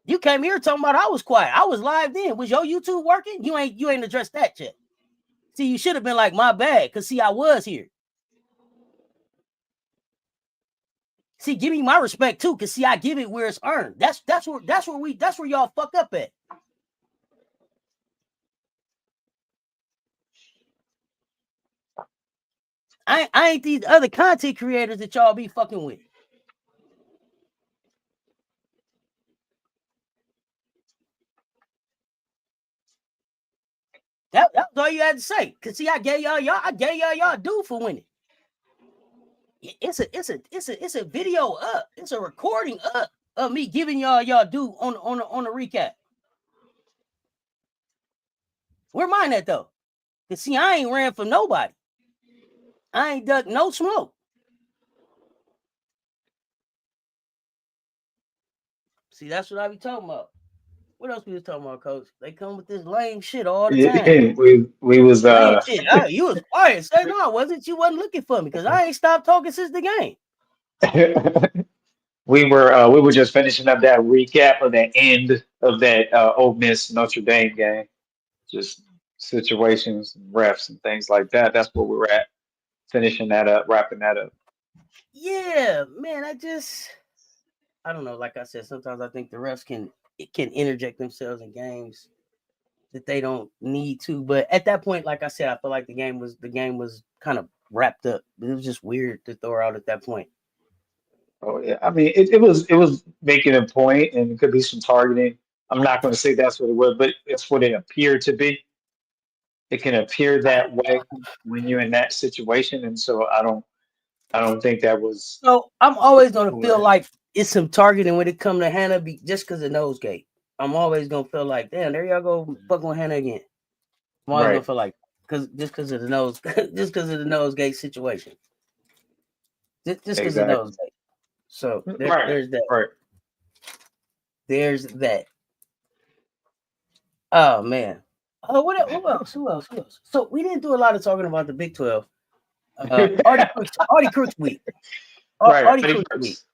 You came here talking about I was quiet. I was live then. Was your YouTube working? You ain't addressed that yet. See, you should have been like, my bad, because see, I was here. See, give me my respect too, because see, I give it where it's earned. That's where y'all fuck up at. I ain't these other content creators that y'all be fucking with. That was all you had to say. Cause see, I gave y'all due for winning. It's a video up. It's a recording up of me giving y'all due on the recap. Where mine at though? Cause see, I ain't ran from nobody. I ain't ducked no smoke. See, that's what I be talking about. What else we was talking about, Coach? They come with this lame shit all the time. we was lame shit. You was quiet. Say no, I wasn't. You wasn't looking for me because I ain't stopped talking since the game. we were just finishing up that recap of the end of that Ole Miss Notre Dame game. Just situations, refs, and things like that. That's where we were at. Finishing that up, wrapping that up. Yeah, man. I don't know. Like I said, sometimes I think the refs can interject themselves in games that they don't need to. But at that point, like I said, I feel like the game was kind of wrapped up. It was just weird to throw her out at that point. Oh yeah, I mean it was making a point, and it could be some targeting. I'm not going to say that's what it was, but it's what it appeared to be. It can appear that way when you're in that situation, and so I don't think that was. So I'm always going to feel like it's some targeting when it comes to Hannah, just because of Nosegate. I'm always going to feel like, damn, there y'all go fucking with Hannah again. I'm always going to feel like, because of the Nosegate situation. just because of those Exactly. dates. So Right. there's that. Right. There's that. Oh man. Oh, who else? Who else? Who else? So we didn't do a lot of talking about the Big 12. Artie Crooks week. Right. Artie Eddie Crooks week. Brooks.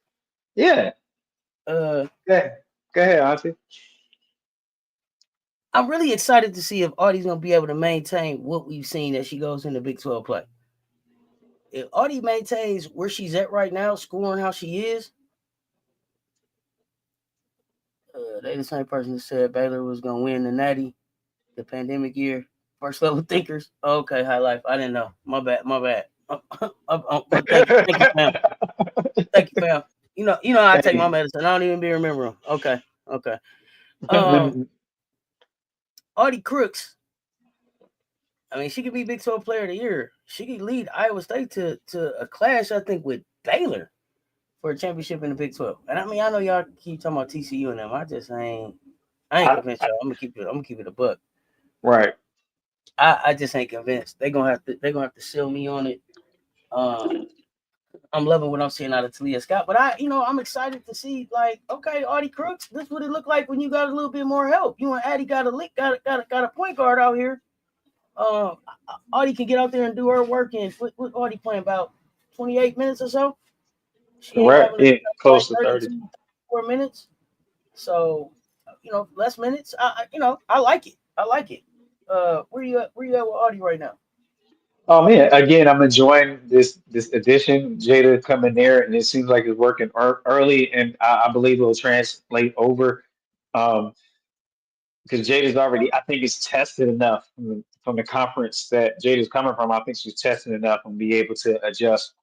Yeah. Uh, Go ahead, Auntie. I'm really excited to see if Artie's gonna be able to maintain what we've seen as she goes into Big 12 play. If Artie maintains where she's at right now, scoring how she is, they the same person that said Baylor was gonna win the Natty the pandemic year. First level thinkers. Okay, high life. I didn't know. My bad. My bad. But thank you, fam. Thank you, fam. You know, I take my Hey. medicine. I don't even be remembering. Okay. Artie Crooks. I mean, she could be Big 12 Player of the Year. She could lead Iowa State to a clash, I think, with Baylor for a championship in the Big 12. And I mean, I know y'all keep talking about TCU and them. I ain't convinced y'all. I'm gonna keep it a buck. Right. I just ain't convinced. They're gonna have to sell me on it. I'm loving what I'm seeing out of Talia Scott, but I'm excited to see, like, okay, Artie Crooks, this is what it looked like when you got a little bit more help. You and Addie got a point guard out here. Artie can get out there and do her work. And what Artie playing about 28 minutes or so? She ain't Right. having to Yeah. like Close to 30. 32, 4 minutes. So, less minutes. I like it. I like it. Where you at? Where you at with Artie right now? Oh man, again, I'm enjoying this addition. Jada coming there, and it seems like it's working early, and I believe it will translate over. Um, because Jada's already, I think, it's tested enough from the conference that Jada's coming from. I think she's tested enough and be able to adjust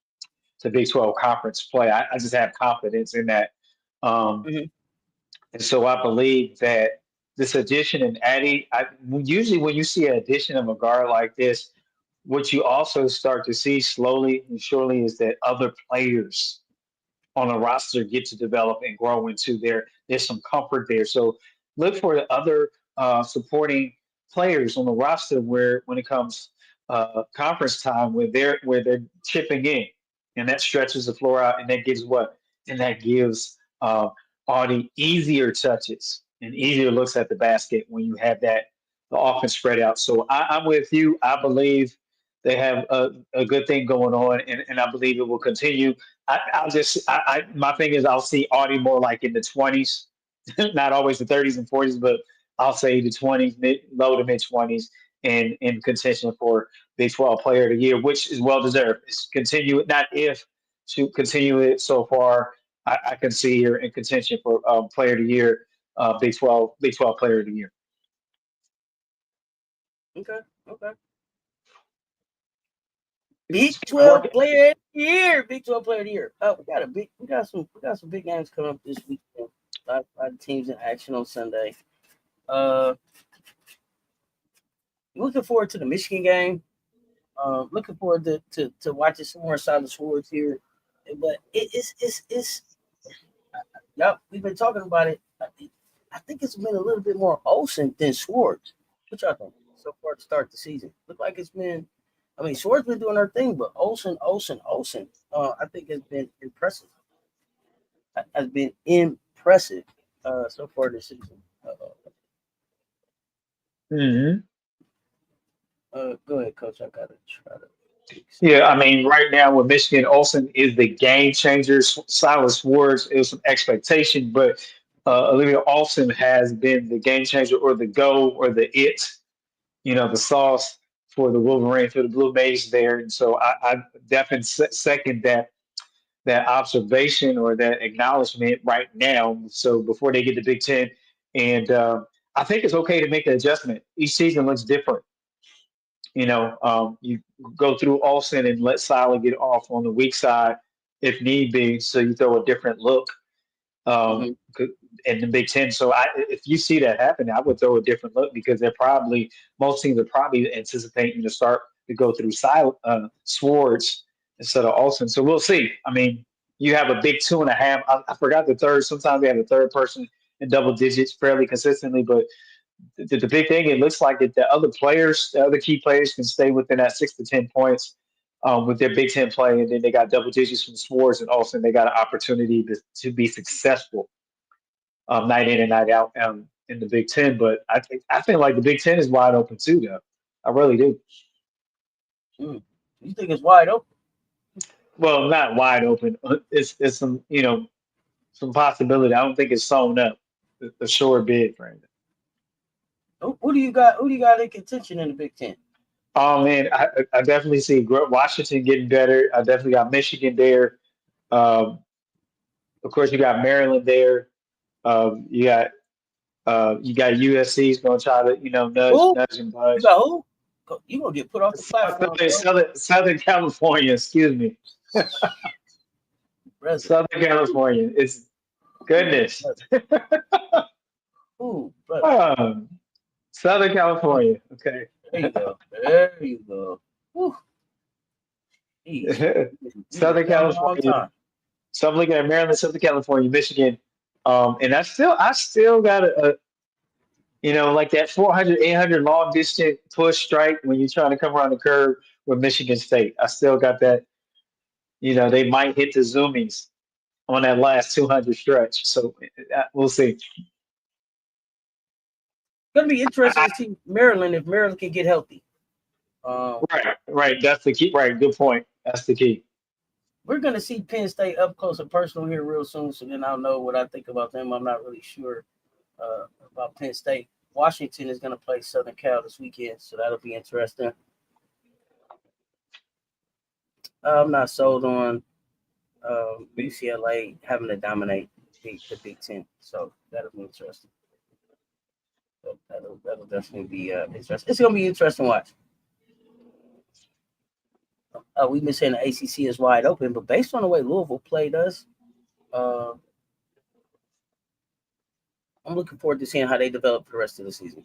to Big 12 conference play. I just have confidence in that. Um, Mhm. and so I believe that this addition in Addie, usually when you see an addition of a guard like this, what you also start to see slowly and surely is that other players on a roster get to develop and grow into there's some comfort there. So look for the other supporting players on the roster where when it comes conference time where they're chipping in and that stretches the floor out and that gives what and that gives all the easier touches and easier looks at the basket when you have that the offense spread out. So I'm with you. I believe they have a good thing going on, and I believe it will continue. My thing is I'll see Audie more like in the 20s, not always the 30s and 40s, but I'll say the 20s, low to mid 20s, and in contention for Big 12 Player of the Year, which is well deserved. It's continue, not if, to continue it so far. I can see her in contention for Player of the Year, Big 12 Player of the Year. Okay. Okay. It's Big been 12 working. Player of the Year. Big 12 Player of the Year. We got some big games coming up this week. A lot of teams in action on Sunday. Uh, looking forward to the Michigan game. Looking forward to watching some more Silas Swords here. But it's yep, we've been talking about it. I think it's been a little bit more Olsen than Swords. What y'all think so far to start the season? Look like it's been. I mean, Swords been doing her thing, but Olsen. I think has been impressive. Has been impressive so far this season. Hmm. Go ahead, Coach. I gotta try to fix. Yeah, I mean, right now with Michigan, Olsen is the game changer. Silas Ward is some expectation, but Olivia Olsen has been the game changer or the go or the it, the sauce for the Wolverine, for the Blue Maize there. And so I definitely second that observation or that acknowledgement right now. So before they get to Big Ten, and I think it's okay to make an adjustment. Each season looks different. You go through Olsen and let Sila get off on the weak side if need be. So you throw a different look um, Mm-hmm. in the Big Ten. So if you see that happen, I would throw a different look because most teams are probably anticipating to start to go through Swords instead of Olsen. So we'll see. I mean, you have a big 2.5. I forgot the third. Sometimes we have a third person in double digits fairly consistently, but the big thing, it looks like that the other players, the other key players can stay within that 6 to 10 points. with their Big Ten play, and then they got double digits from Swartz, and also they got an opportunity to be successful night in and night out in the Big Ten. But I feel like the Big Ten is wide open too, though. I really do. Mm. You think it's wide open? Well, not wide open. It's some some possibility. I don't think it's sewn up. The short bid, Brandon. Who do you got? Who do you got in contention in the Big Ten? Oh man, I definitely see Washington getting better. I definitely got Michigan there. Um, of course, you got Maryland there. You got USC's going to try to Who? nudge and You budge. got who? You gonna get put off the platform, bro. Southern California, excuse me, Brother. Southern California. It's goodness. Ooh, brother. Southern California. Okay. There you go. There you go. Woo. Southern California. So I'm looking at Maryland, Southern California, Michigan, and I still got like that 400, 800 long distance push strike when you're trying to come around the curve with Michigan State. I still got that. They might hit the zoomies on that last 200 stretch. So we'll see. It's gonna be interesting to see Maryland if Maryland can get healthy. Right. That's the key. Right. Good point. That's the key. We're gonna see Penn State up close and personal here real soon. So then I'll know what I think about them. I'm not really sure about Penn State. Washington is gonna play Southern Cal this weekend, so that'll be interesting. I'm not sold on UCLA having to dominate the Big Ten, so that'll be interesting. That'll definitely be interesting. It's gonna be interesting to watch. We've been saying the ACC is wide open, but based on the way Louisville played us, I'm looking forward to seeing how they develop for the rest of the season.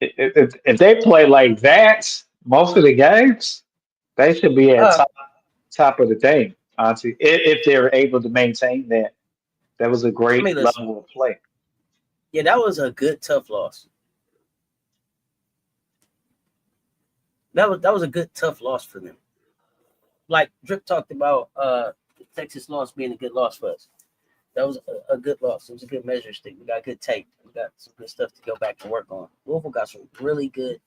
If they play like that most of the games, they should be at top of the thing. Honestly, if they're able to maintain that, that was a great level of play. Yeah, that was a good tough loss. That was a good tough loss for them. Like Drip talked about Texas loss being a good loss for us. That was a good loss. It was a good measure stick. We got good tape. We got some good stuff to go back and work on. Louisville got some really good.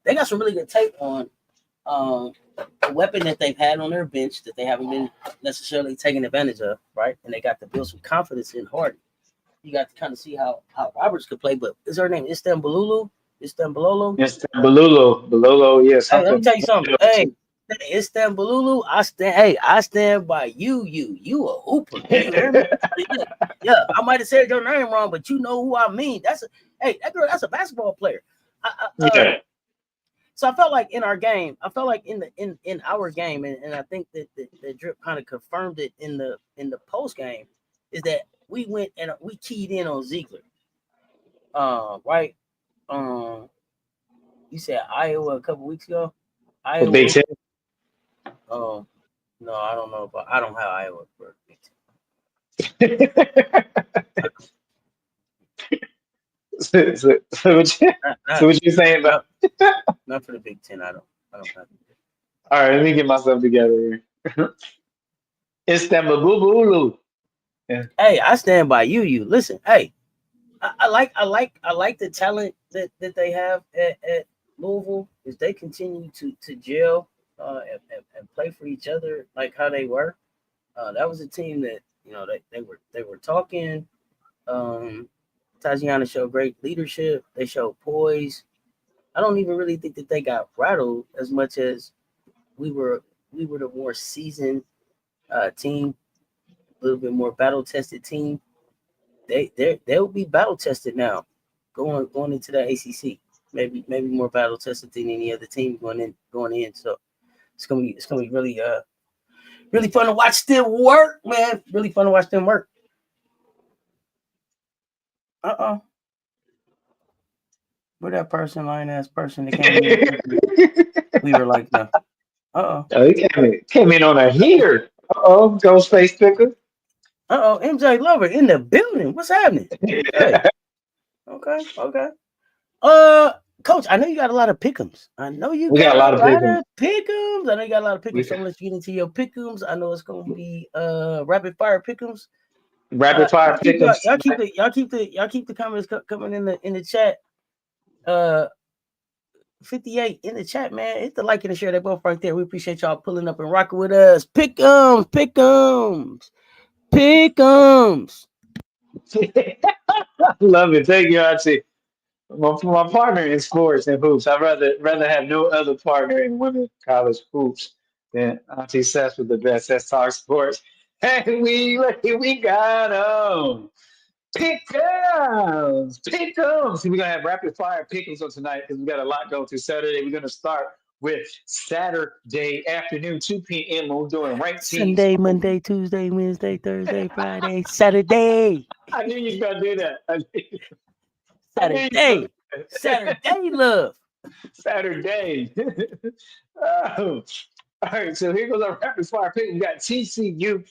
They got some really good tape on a weapon that they've had on their bench that they haven't been necessarily taking advantage of, right? And they got to build some confidence in Hardy. You got to kind of see how Roberts could play. But is her name Istanbululu? Istanbululu, yes. Hey, let me tell you something. Hey, Istanbululu, I stand by you. You a hooper. You hear me? Yeah, I might have said your name wrong, but you know who I mean. That girl, that's a basketball player. So I felt like in our game, in our game, and I think that the Drip kind of confirmed it in the post game, is that we went and we keyed in on Ziegler. Right. You said Iowa a couple weeks ago. Iowa. Big Ten. No, I don't know, but I don't have Iowa for Big Ten. so what you saying about? Not for the Big Ten. I don't have it. All right, let me get myself together here. Istanbululu. Yeah. Hey, I stand by you. Listen, hey, I like the talent that they have at Louisville. Is they continue to gel and play for each other like how they were. That was a team that they were talking. Tajiana showed great leadership. They showed poise. I don't even really think that they got rattled as much as we were the more seasoned team, a little bit more battle tested team. They'll be battle tested now, going into the ACC. Maybe more battle tested than any other team going in. So it's gonna be really really fun to watch them work, man. Really fun to watch them work. Where that lying ass person that came in? We were like, no. Oh, he came in on a heater. Ghostface Picker. MJ Lover in the building. What's happening? Okay. Coach, I know you got a lot of pick'ems. I know you We got got a a lot of lot pick'ems. of pick'ems. I know you got a lot of We pick'ems. So I'm gonna let you get into your pick'ems. I know it's gonna be rapid fire pick'ems. rapid fire pick'ems. Y'all keep the comments coming in the chat. 58 in the chat, man. Hit the like and the share. They're both right there. We appreciate y'all pulling up and rocking with us. Pick'ems, pick'ems, pick'ems. Love it. Thank you, Auntie. My partner in sports and hoops. I'd rather have no other partner in women's college hoops than Auntie Sess with the best. Let's talk sports. And we got pick'ems, pick'ems. We're gonna have rapid fire pick'ems on tonight because we got a lot going to Saturday. We're gonna start with Saturday afternoon, 2 p.m. We're doing ranked teams. Sunday, Monday, Tuesday, Wednesday, Thursday, Friday, Saturday. I knew you were gonna do that. Saturday. Saturday love. Saturday. Oh. All right, so here goes our rapid fire pick. We got TCU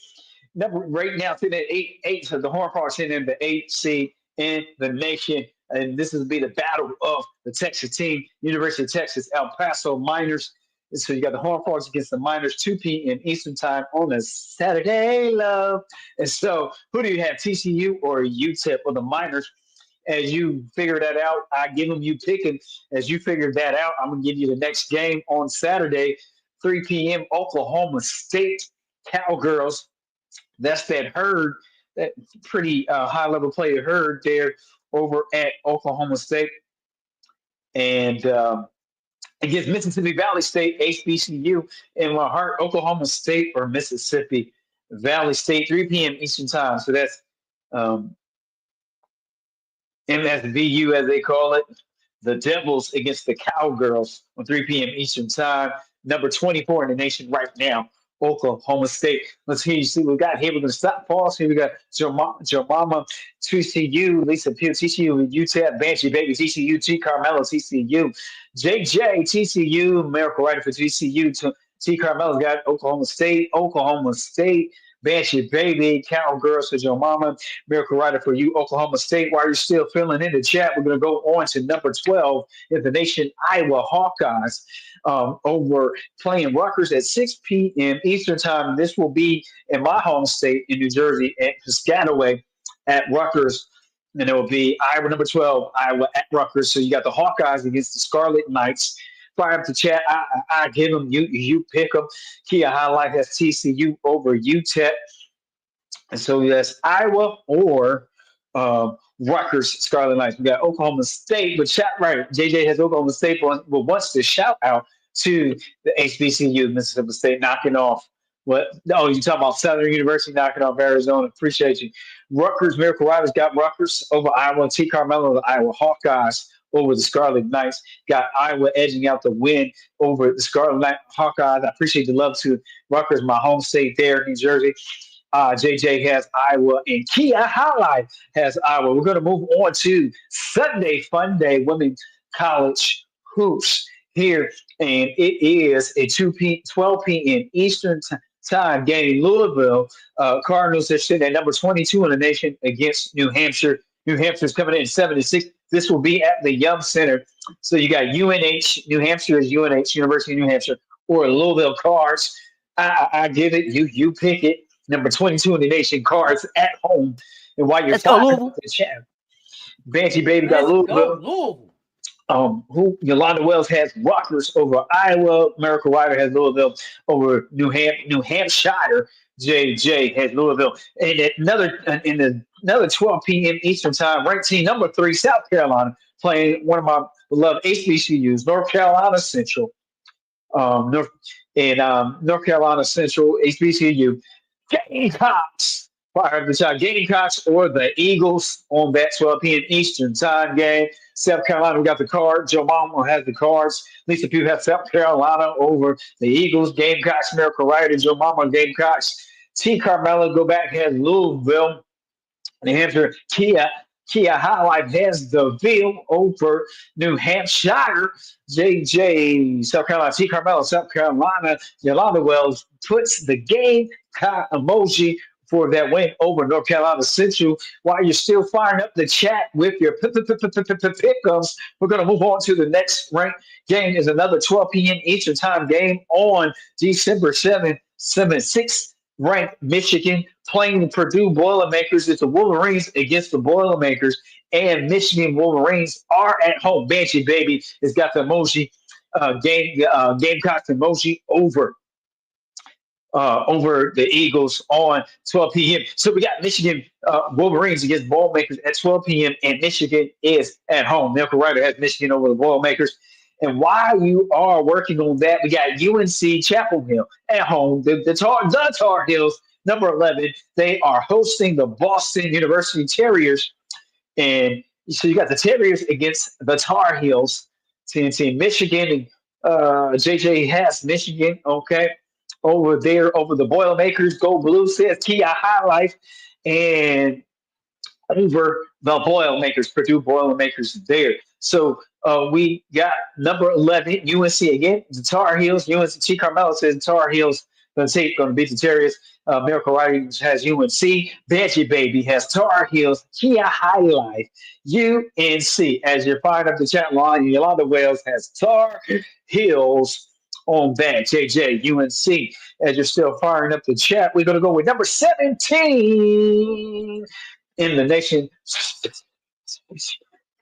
number right now sitting at 8-8. So the Horn Frogs sitting in the 8th seed in the nation. And this will be the battle of the Texas team, University of Texas, El Paso Miners. And so you got the Horn Frogs against the Miners, 2 p.m. Eastern time on a Saturday, love. And so who do you have, TCU or UTEP or the Miners? As you figure that out, I give them you picking. As you figure that out, I'm going to give you the next game on Saturday, 3 p.m. Oklahoma State Cowgirls. That's that Herd, that pretty high-level player Herd there over at Oklahoma State. And against Mississippi Valley State, HBCU, in my heart, Oklahoma State or Mississippi Valley State, 3 p.m. Eastern time. So that's MSVU, as they call it, the Devils against the Cowgirls on 3 p.m. Eastern time. Number 24 in the nation right now, Oklahoma State. Let's see what we got here. We're going to stop, pause. Here we got Jomama, TCU, Lisa Pugh, TCU, UTEP, Banshee Baby, TCU, G. Carmelo, TCU, JJ, TCU, Miracle Rider for TCU, T. Carmelo's got Oklahoma State, Banshee Baby, Cowgirls for Joe Mama, Miracle Rider for you, Oklahoma State. While you're still filling in the chat, we're going to go on to number 12 in the nation, Iowa Hawkeyes, over playing Rutgers at 6 p.m. Eastern time. This will be in my home state in New Jersey at Piscataway at Rutgers. And it will be Iowa number 12, Iowa at Rutgers. So you got the Hawkeyes against the Scarlet Knights. Fire up the chat. I give them. You pick them. Kia Highlight has TCU over UTEP. And so that's Iowa or Rutgers Scarlet Knights. We got Oklahoma State, but shout right. JJ has Oklahoma State, but wants to shout out to the HBCU, Mississippi State, knocking off what? Oh, you talking about Southern University knocking off Arizona? Appreciate you. Rutgers Miracle Riders got Rutgers over Iowa. T. Carmelo, the Iowa Hawkeyes over the Scarlet Knights. Got Iowa edging out the win over the Scarlet Knight Hawkeyes. I appreciate the love to Rutgers, my home state there in New Jersey. JJ has Iowa, and Kia Highlight has Iowa. We're going to move on to Sunday Fun Day Women's College Hoops here, and it is a 12 p.m. Eastern time game. Louisville Cardinals are sitting at number 22 in the nation against New Hampshire. New Hampshire's coming in 7-6. This will be at the Yum Center. So you got UNH, New Hampshire is UNH, University of New Hampshire, or Louisville Cards. I give it. You pick it. Number 22 in the nation, Cards at home. And while you're Louisville, the chat, Banshee Baby got Louisville. Who Yolanda Wells has Rutgers over Iowa. Miracle Rider has Louisville over New Hampshire. JJ has Louisville. And another 12 p.m. Eastern time, ranked team number 3, South Carolina, playing one of my beloved HBCUs, North Carolina Central. North Carolina Central, HBCU. Gamecocks, fire the shot. Gamecocks or the Eagles on that 12 p.m. Eastern time game. South Carolina, we got the Cards. Joe Mama has the Cards. Lisa Pugh has South Carolina over the Eagles. Gamecocks, Miracle Rider. Joe Mama, Gamecocks. T. Carmelo, go back, has Louisville. New Hampshire, Kia Highlight has the Ville over New Hampshire. JJ, South Carolina, T. Carmelo, South Carolina. Yolanda Wells puts the game emoji for that win over North Carolina Central. While you're still firing up the chat with your pickups, we're going to move on to the next ranked game. Is another 12 p.m. Eastern Time game on December 7th, 6th ranked Michigan playing the Purdue Boilermakers. It's the Wolverines against the Boilermakers, and Michigan Wolverines are at home. Banshee Baby has got the emoji Gamecocks emoji over the Eagles on 12 p.m. So we got Michigan Wolverines against Boilermakers at 12 p.m. and Michigan is at home. Milka Ryder has Michigan over the Boilermakers. And while you are working on that, we got UNC Chapel Hill at home. The Tar Heels, number 11, they are hosting the Boston University Terriers. And so you got the Terriers against the Tar Heels. Team Michigan and JJ has Michigan, okay, over there over the Boilermakers. Go Blue, says Kia High Life. And over the Boilermakers, Purdue Boilermakers there. So we got number 11, UNC again, the Tar Heels. UNC T. Carmelo says Tar Heels going to beat the Terriers. Miracle Riders has UNC. Banshee Baby has Tar Heels. Kia High Life, UNC. As you're firing up the chat line, Yolanda Wales has Tar Heels on that. JJ, UNC. As you're still firing up the chat, we're going to go with number 17 in the nation.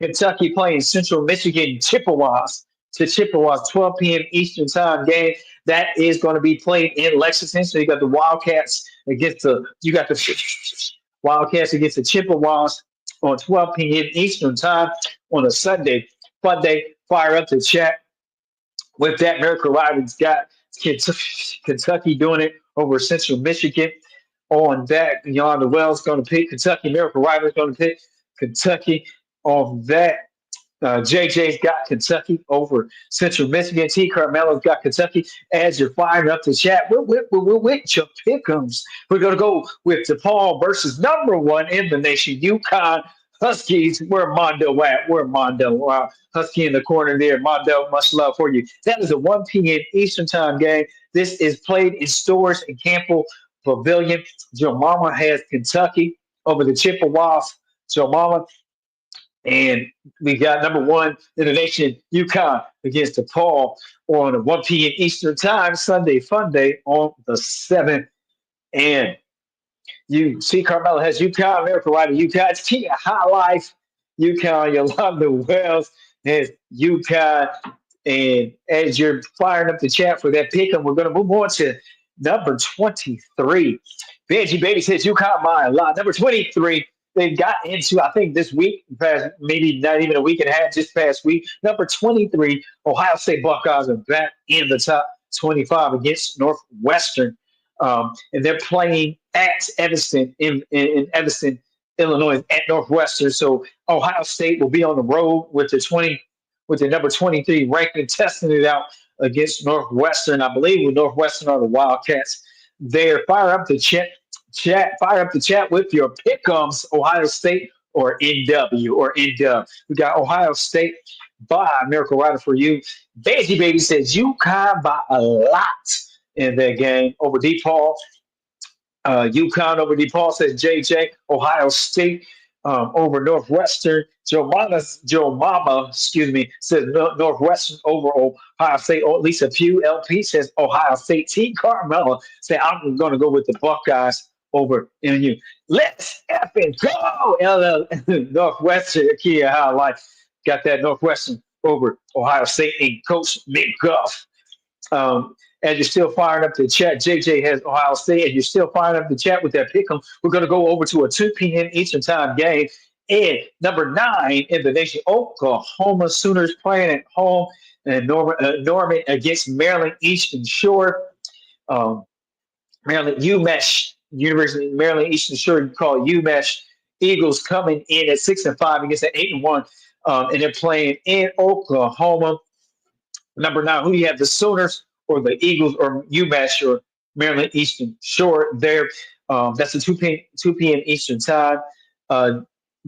Kentucky playing Central Michigan Chippewas to Chippewas, 12 p.m. Eastern Time game. That is going to be played in Lexington. So you got the Wildcats against the Wildcats against the Chippewas on 12 p.m. Eastern Time on a Sunday. Fun day. Fire up the chat. With that, Miracle Riders got Kentucky doing it over Central Michigan. On that, Yolanda Wells going to pick Kentucky. Miracle Riders going to pick Kentucky. On that, JJ's got Kentucky over Central Michigan. T. Carmelo's got Kentucky. As you're firing up the chat, we're with your pick'ems. We're going to go with DePaul versus number 1 in the nation, UConn Huskies. Where Mondo at? Where Mondo? Wow. Husky in the corner there. Mondo, much love for you. That is a 1 p.m. Eastern Time game. This is played in Storrs and Campbell Pavilion. Joe Mama has Kentucky over the Chippewas. Joe Mama. And we got number 1 in the nation, UConn against DePaul on a 1 p.m. Eastern Time, Sunday Fun Day on the 7th. And you see Carmelo has UConn, Miracle Rider, UConn. It's Kia High Life, UConn. Yolanda Wells has UConn. And as you're firing up the chat for that pick, and we're going to move on to number 23. Benji Baby says UConn by a lot. Number 23. They got into, I think, this week, past maybe not even a week and a half, just past week. Number 23, Ohio State Buckeyes are back in the top 25 against Northwestern. And they're playing at Evanston in Evanston, Illinois, at Northwestern. So Ohio State will be on the road with the number 23 ranking, testing it out against Northwestern. I believe with Northwestern are the Wildcats. They're fire up the chat. Fire up the chat with your pick'ems, Ohio State or NW or NW. We got Ohio State by Miracle Rider for you. Banshee Baby says UConn by a lot in that game over DePaul. UConn over DePaul says JJ. Ohio State over Northwestern. Joe Mama, says Northwestern over Ohio State, or at least a few. LP says Ohio State. T. Carmella said I'm going to go with the Buckeyes over NU. Let's effing go! Northwestern, Kia High Life got that Northwestern over Ohio State and Coach McGuff. As you're still firing up the chat, JJ has Ohio State, and you're still firing up the chat with that pick'em. We're going to go over to a 2 p.m. Eastern Time game. And number 9 in the nation, Oklahoma Sooners playing at home, and Norman against Maryland Eastern Shore. Maryland UMesh, University of Maryland Eastern Shore, you call it UMesh. Eagles coming in at 6-5 against an 8-1, and they're playing in Oklahoma. Number 9, who do you have, the Sooners or the Eagles or UMass or Maryland Eastern Shore there? That's a 2 p.m. Eastern Time.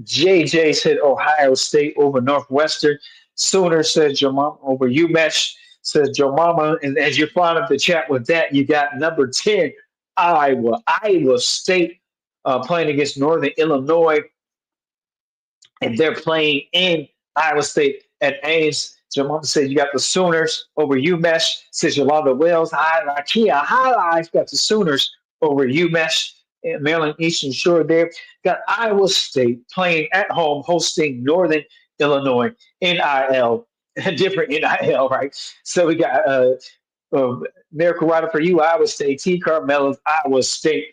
JJ said Ohio State over Northwestern. Sooner said Joe Mama over UMass, says Joe Mama. And as you're flying up the chat with that, you got number 10, Iowa State playing against Northern Illinois, and they're playing in Iowa State at Ames. Jamal said you got the Sooners over UMesh. Says Yolanda Wells. Kia Highlights got the Sooners over UMesh. And Maryland Eastern Shore there. Got Iowa State playing at home, hosting Northern Illinois. NIL, different NIL, right? So we got Miracle Rider for you, Iowa State. T. Carmelo, Iowa State.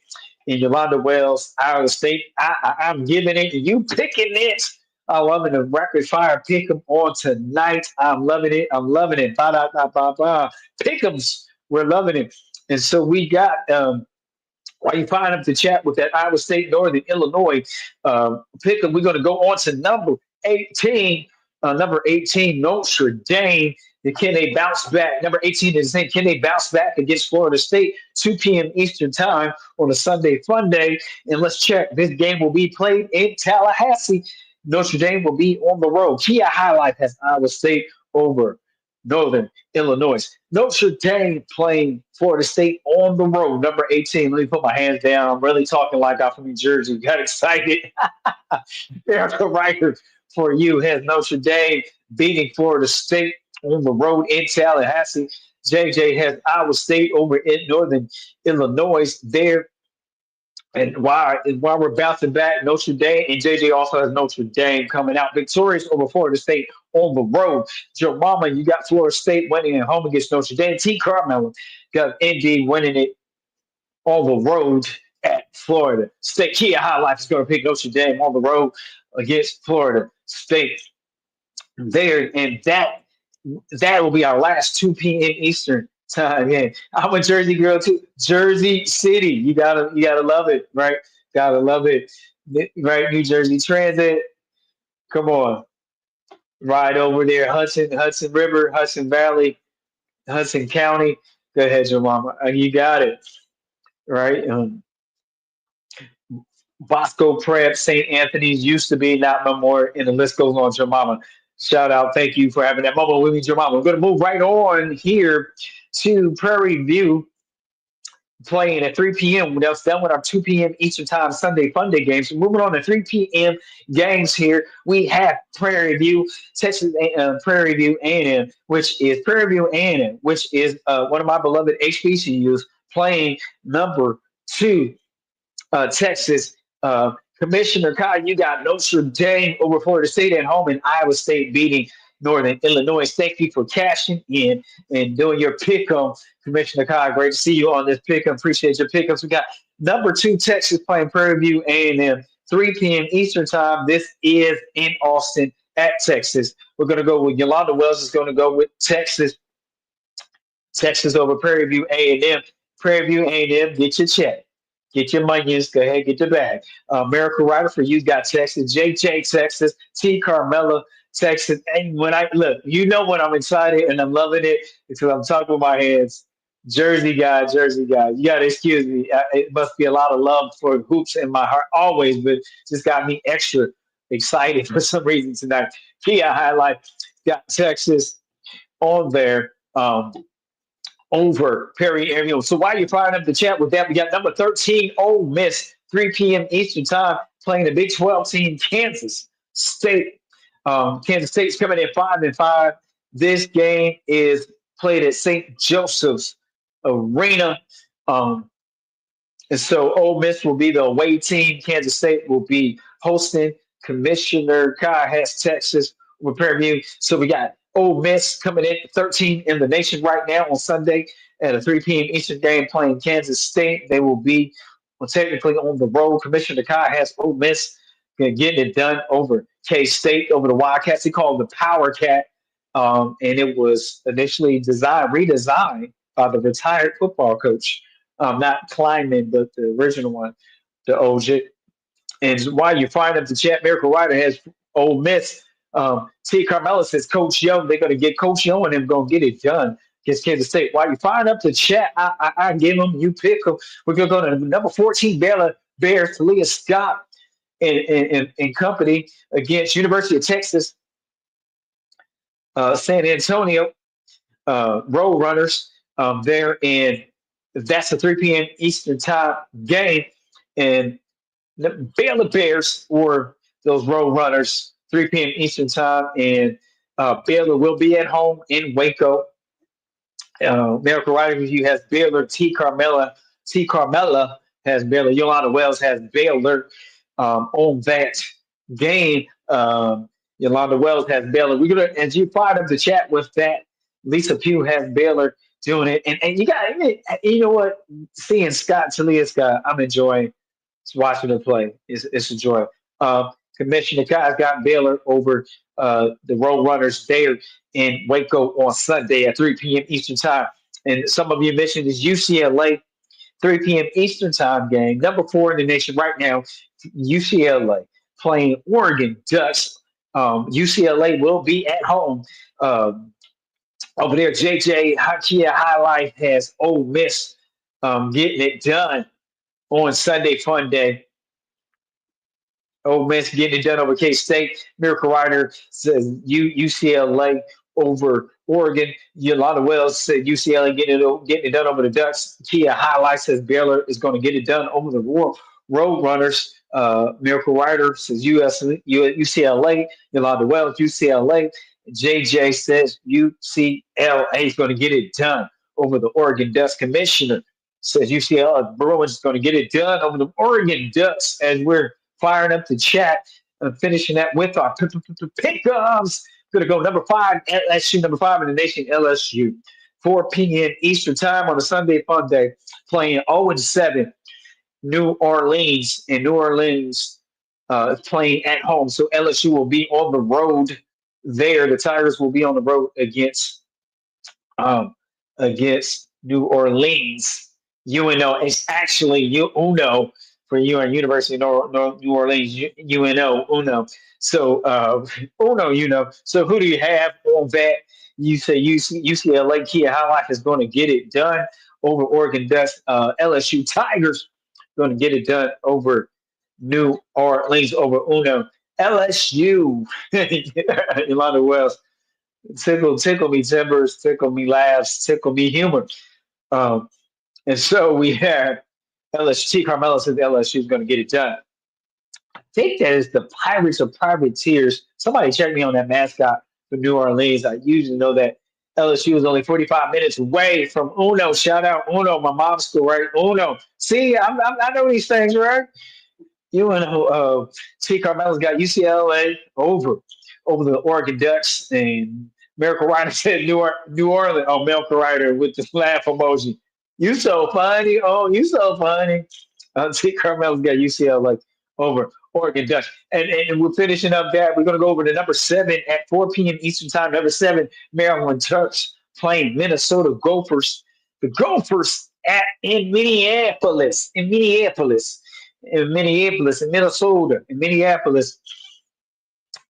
And Yolanda Wells, Iowa State. I'm giving it. You picking it. I'm loving the rapid fire pick 'em on tonight. I'm loving it. I'm loving it. Ba, da, da, ba, ba. Pick 'ems. We're loving it. And so we got while you find up the chat with that Iowa State Northern Illinois pick 'em, we're going to go on to number 18. Number 18, Notre Dame. Can they bounce back? Number 18 is saying, can they bounce back against Florida State? 2 p.m. Eastern time on a Sunday fun day. And let's check. This game will be played in Tallahassee. Notre Dame will be on the road. Kia Highlight has Iowa State over Northern Illinois. Notre Dame playing Florida State on the road. Number 18. Let me put my hands down. I'm really talking like I'm from New Jersey. Got excited. Erica Ryder for you has Notre Dame beating Florida State on the road in Tallahassee. JJ has Iowa State over in Northern Illinois there. And while we're bouncing back, Notre Dame and JJ also has Notre Dame coming out victorious over Florida State on the road. Joe Mama, you got Florida State winning at home against Notre Dame. T. Carmelo got Indy winning it on the road at Florida State. Kia High Life is going to pick Notre Dame on the road against Florida State there, and that will be our last 2 p.m. Eastern time. Yeah, I'm a Jersey girl too. Jersey City, you gotta love it, right? Gotta love it, right? New Jersey Transit, come on, right over there, Hudson River, Hudson Valley, Hudson County. Go ahead, your mama, you got it, right? Bosco Prep, St. Anthony's used to be, not no more, and the list goes on. Your mama. Shout out. Thank you for having that moment with me, your mama. We're going to move right on here to Prairie View playing at 3 p.m. That's done with our 2 p.m. Eastern Time Sunday Fun Day games. Moving on to 3 p.m. games here, we have Prairie View, Texas Prairie View A&M, which is Prairie View A&M, which is one of my beloved HBCUs, playing number 2 Texas. Commissioner Kai, you got Notre Dame over Florida State at home, and Iowa State beating Northern Illinois. Thank you for cashing in and doing your pick-em, Commissioner Kai. Great to see you on this pick-em. Appreciate your pick-ems. We got number 2 Texas playing Prairie View A&M, 3 p.m. Eastern time. This is in Austin at Texas. We're going to go with Yolanda Wells is going to go with Texas. Texas over Prairie View A&M. Prairie View A&M, get your check. Get your monies. Go ahead, get the bag. Miracle Rider for you got Texas. JJ Texas. T Carmella Texas. And when I look, you know when I'm excited and I'm loving it because I'm talking with my hands. Jersey guy, Jersey guy. You got to excuse me. It must be a lot of love for hoops in my heart always, but just got me extra excited for some reason tonight. Kia Highlight got Texas on there. Over Perry Area. So while you're firing up the chat with that, we got number 13, Ole Miss, 3 p.m. Eastern time, playing the Big 12 team, Kansas State. Kansas State's coming in 5-5. This game is played at St. Joseph's Arena. And so Ole Miss will be the away team. Kansas State will be hosting. Commissioner Kai has Texas with Prairie View. So we got Ole Miss coming in 13 in the nation right now on Sunday at a 3 p.m. Eastern game playing Kansas State. They will be technically on the road. Commissioner Kai has Ole Miss getting it done over K-State, over the Wildcats. He called the Power Cat, and it was initially redesigned by the retired football coach, not Kleinman, but the original one, the OJ. And while you find up the chat, Miracle Rider has Ole Miss. T. Carmella says Coach Young, they're going to get Coach Young and them going to get it done against Kansas State. While you find up the chat, I give them, you pick them. We're going to go to number 14, Baylor Bears, Talia Scott and company against University of Texas, San Antonio Road Runners there. And that's a 3 p.m. Eastern time game. And the Baylor Bears or those Road Runners, 3 p.m. Eastern Time, and Baylor will be at home in Waco. Miracle Riding Review has Baylor. T. Carmella has Baylor. Yolanda Wells has Baylor on that game. Yolanda Wells has Baylor. We're gonna, as you fired up the chat with that, Lisa Pugh has Baylor doing it, and you got, you know what? Seeing Talia Scott, I'm enjoying watching her play. It's a joy. Commissioner Kai's got Baylor over the Road Runners there in Waco on Sunday at 3 p.m. Eastern Time. And some of you mentioned is UCLA, 3 p.m. Eastern Time game. Number 4 in the nation right now, UCLA playing Oregon Ducks. UCLA will be at home. Over there, JJ Hakia Highlight has Ole Miss getting it done on Sunday Fun Day. Ole Miss getting it done over K State. Miracle Rider says UCLA over Oregon. Yolanda Wells said UCLA getting it done over the Ducks. Kia Highlight says Baylor is going to get it done over the Road Runners. Miracle Rider says UCLA. Yolanda Wells, UCLA. JJ says UCLA is going to get it done over the Oregon Ducks. Commissioner says UCLA Bruins is going to get it done over the Oregon Ducks as we're firing up the chat and finishing that with our pickups. Going to go number 5, LSU, number 5 in the nation, LSU. 4 p.m. Eastern Time on a Sunday Fun Day, playing 0-7 New Orleans, and New Orleans playing at home. So LSU will be on the road there. The Tigers will be on the road against New Orleans. UNO. It's actually UNO for you and University of New Orleans. UNO. UNO. So UNO. So who do you have on that? You say UCLA. Kia Highlight is going to get it done over Oregon Ducks. LSU Tigers going to get it done over New Orleans over UNO. LSU. Yolanda Wells. Tickle me timbers, tickle me laughs, tickle me humor. And so we have LSU. T. Carmelo says LSU is going to get it done. I think that is the Pirates or Privateers. Somebody check me on that mascot for New Orleans. I usually know that LSU is only 45 minutes away from Uno. Shout out Uno, my mom's school, right? Uno. See, I know these things, right? T. Carmelo's got UCLA over the Oregon Ducks, and Miracle Rider said New Orleans. Oh, Miracle Rider with the laugh emoji. You so funny. Oh, you so funny. T. Carmelo's got UCLA over Oregon Ducks. And we're finishing up that. We're going to go over to number 7 at 4 p.m. Eastern Time. Number 7, Maryland Terps playing Minnesota Gophers. The Gophers in Minneapolis, in Minnesota, in Minneapolis.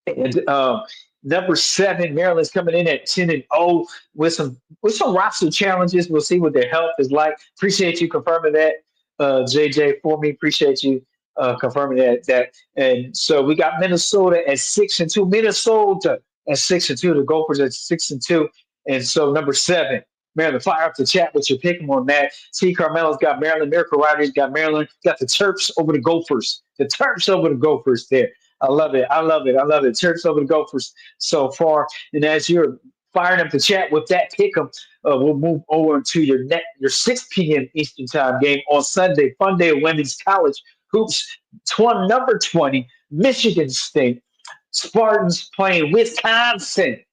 And number 7, Maryland's coming in at 10-0 with some roster challenges. We'll see what their health is like. Appreciate you confirming that, JJ, for me. Appreciate you confirming that. And so we got Minnesota at 6-2. Minnesota at 6-2. The Gophers at 6-2. And so number 7, Maryland. Fire up the chat with your pick 'em on that. T. Carmelo's got Maryland. Miracle Riders got Maryland. Got the Terps over the Gophers. The Terps over the Gophers there. I love it. Terps over the Gophers so far. And as you're firing up the chat with that pick 'em, we'll move over to your 6 p.m. Eastern Time game on Sunday. Fun Day of Women's College Hoops. Number 20, Michigan State. Spartans playing Wisconsin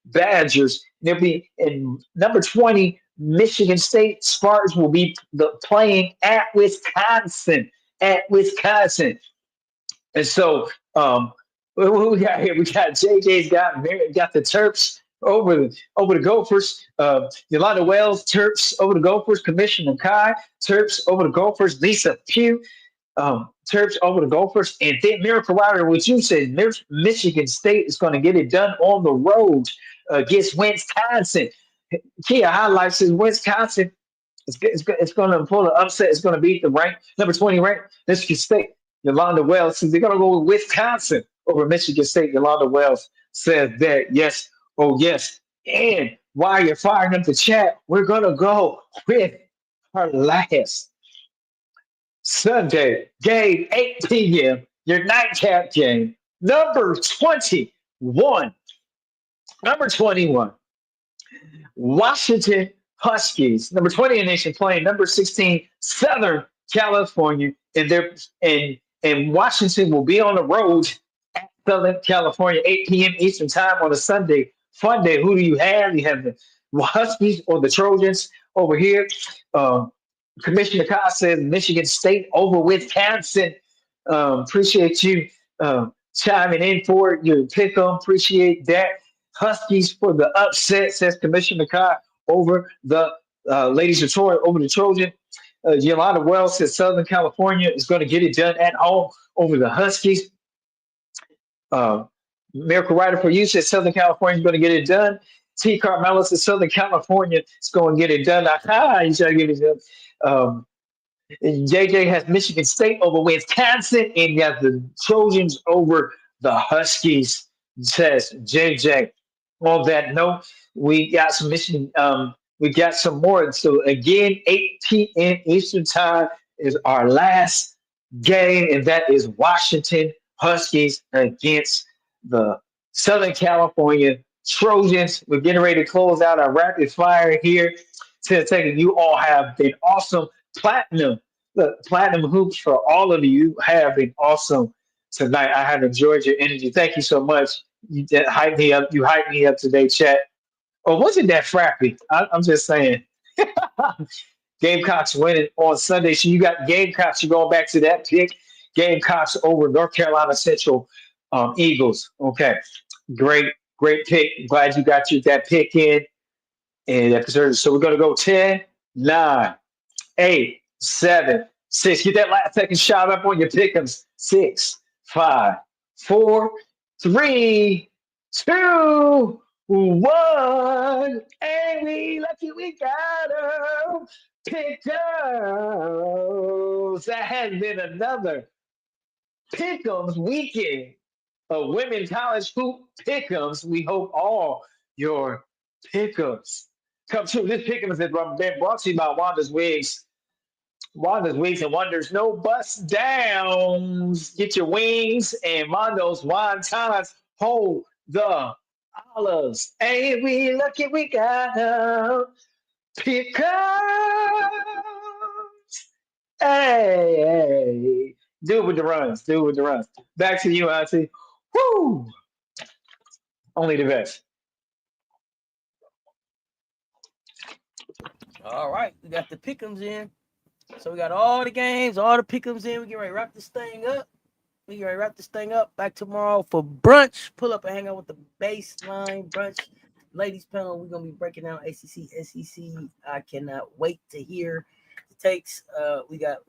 Badgers. They'll be in number 20, Michigan State. Spartans will be playing at Wisconsin. And so what we got here? We got JJ's got the Terps over the Gophers. Yolanda Wells, Terps over the Gophers. Commissioner Kai, Terps over the Gophers. Lisa Pugh, Terps over the Gophers. And then Miracle Rider, what you said, Michigan State is going to get it done on the road against Wisconsin. Kia highlights says Wisconsin. It's going to pull an upset. It's going to beat the number 20 ranked Michigan State. Yolanda Wells says they're going to go with Wisconsin over Michigan State. Yolanda Wells says that yes, oh yes. And while you're firing up the chat, we're going to go with our last Sunday game, 8 p.m. Your nightcap game. Number 21. Number 21. Washington Huskies. Number 20 in the nation playing number 16, Southern California. And Washington will be on the road at Southern California, 8 p.m. Eastern time on a Sunday. Fun day. Who do you have? You have the Huskies or the Trojans over here. Um, Commissioner Cox says Michigan State over Wisconsin. Appreciate you chiming in for it. You pick them. Appreciate that. Huskies for the upset, says Commissioner Cox over the Ladies of Troy, over the Trojan. Yolanda Wells says Southern California is going to get it done at home over the Huskies. Miracle Rider for You says Southern California is going to get it done. T. Carmelo says Southern California is going to get it done. You try to get it done. JJ has Michigan State over Wisconsin, and you got the Trojans over the Huskies, says JJ. On that note, we got some Michigan. We got some more. So again, 8 p.m. Eastern time is our last game, and that is Washington Huskies against the Southern California Trojans. We're getting ready to close out our rapid fire here. Take you all have been awesome. Platinum, the platinum hoops for all of you have been awesome tonight. I have enjoyed your energy. Thank you so much. You hyped me up. You hyped me up today, chat. Or wasn't that frappy? I'm just saying. Gamecocks winning on Sunday. So you got Gamecocks. You're going back to that pick. Gamecocks over North Carolina Central Eagles. Okay. Great pick. Glad you got that pick in. And so we're going to go 10, 9, 8, 7, 6. Get that last second shot up on your pick'ems. 6, 5, 4, 3, 2, 1. And we lucky we got them. Pick'ems. That has been another pick'ems weekend of Women College Hoop Pick'ems. We hope all your pick'ems come true. This pick'ems has been brought to you by Wanda's Wigs. Wanda's Wigs and Wonders. No bust downs. Get your wings and Mondo's wontons. Hold the olives. Ain't we lucky we got them? Pick'ems. Hey. Do it with the runs. Back to you, Auntie. Woo! Only the best. All right, we got the pick'ems in. So we got all the games, all the pick'ems in. We get ready to wrap this thing up. Back tomorrow for brunch. Pull up and hang out with the Baseline Brunch ladies panel. We're gonna be breaking down ACC, SEC. I cannot wait to hear the takes. We got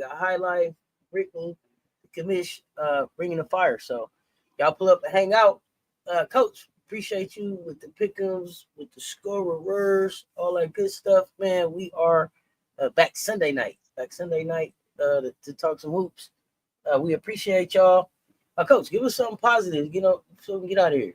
High Life, Brittany, Commish, bringing the fire. So y'all pull up and hang out. Coach, appreciate you with the pick'ems, with the scorers, all that good stuff, man. We are back Sunday night to talk some hoops. We appreciate y'all. Coach, give us something positive, so we can get out of here.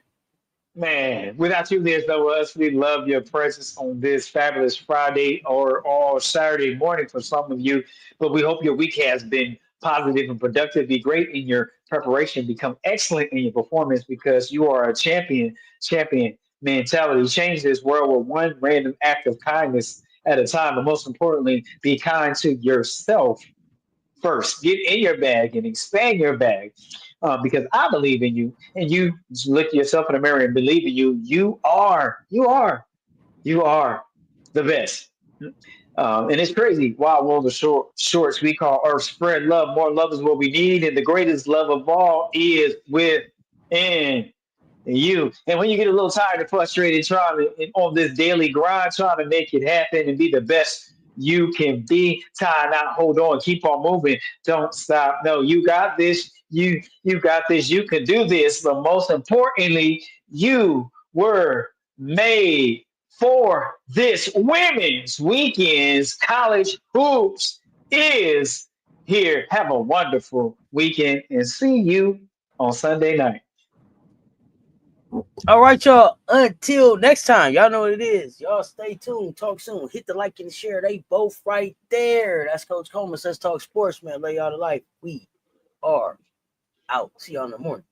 Man, without you, there's no us. We love your presence on this fabulous Friday or Saturday morning for some of you. But we hope your week has been positive and productive. Be great in your preparation. Become excellent in your performance because you are a champion mentality. Change this world with one random act of kindness at a time. But most importantly, be kind to yourself first. Get in your bag and expand your bag. Because I believe in you, and you just look yourself in the mirror and believe in you. You are the best. And it's crazy. Wild world of shorts. We call Earth spread love. More love is what we need, and the greatest love of all is within you. And when you get a little tired and frustrated trying to on this daily grind, trying to make it happen and be the best you can be, tie not hold on, keep on moving, don't stop. No, you got this. You got this. You can do this. But most importantly, you were made for this. Women's Weekends College Hoops is here. Have a wonderful weekend and see you on Sunday night. All right, y'all. Until next time, y'all know what it is. Y'all stay tuned. Talk soon. Hit the like and the share. They both right there. That's Coach Coleman. Let's talk sports, man. Lay y'all to life. We are out. See y'all in the morning.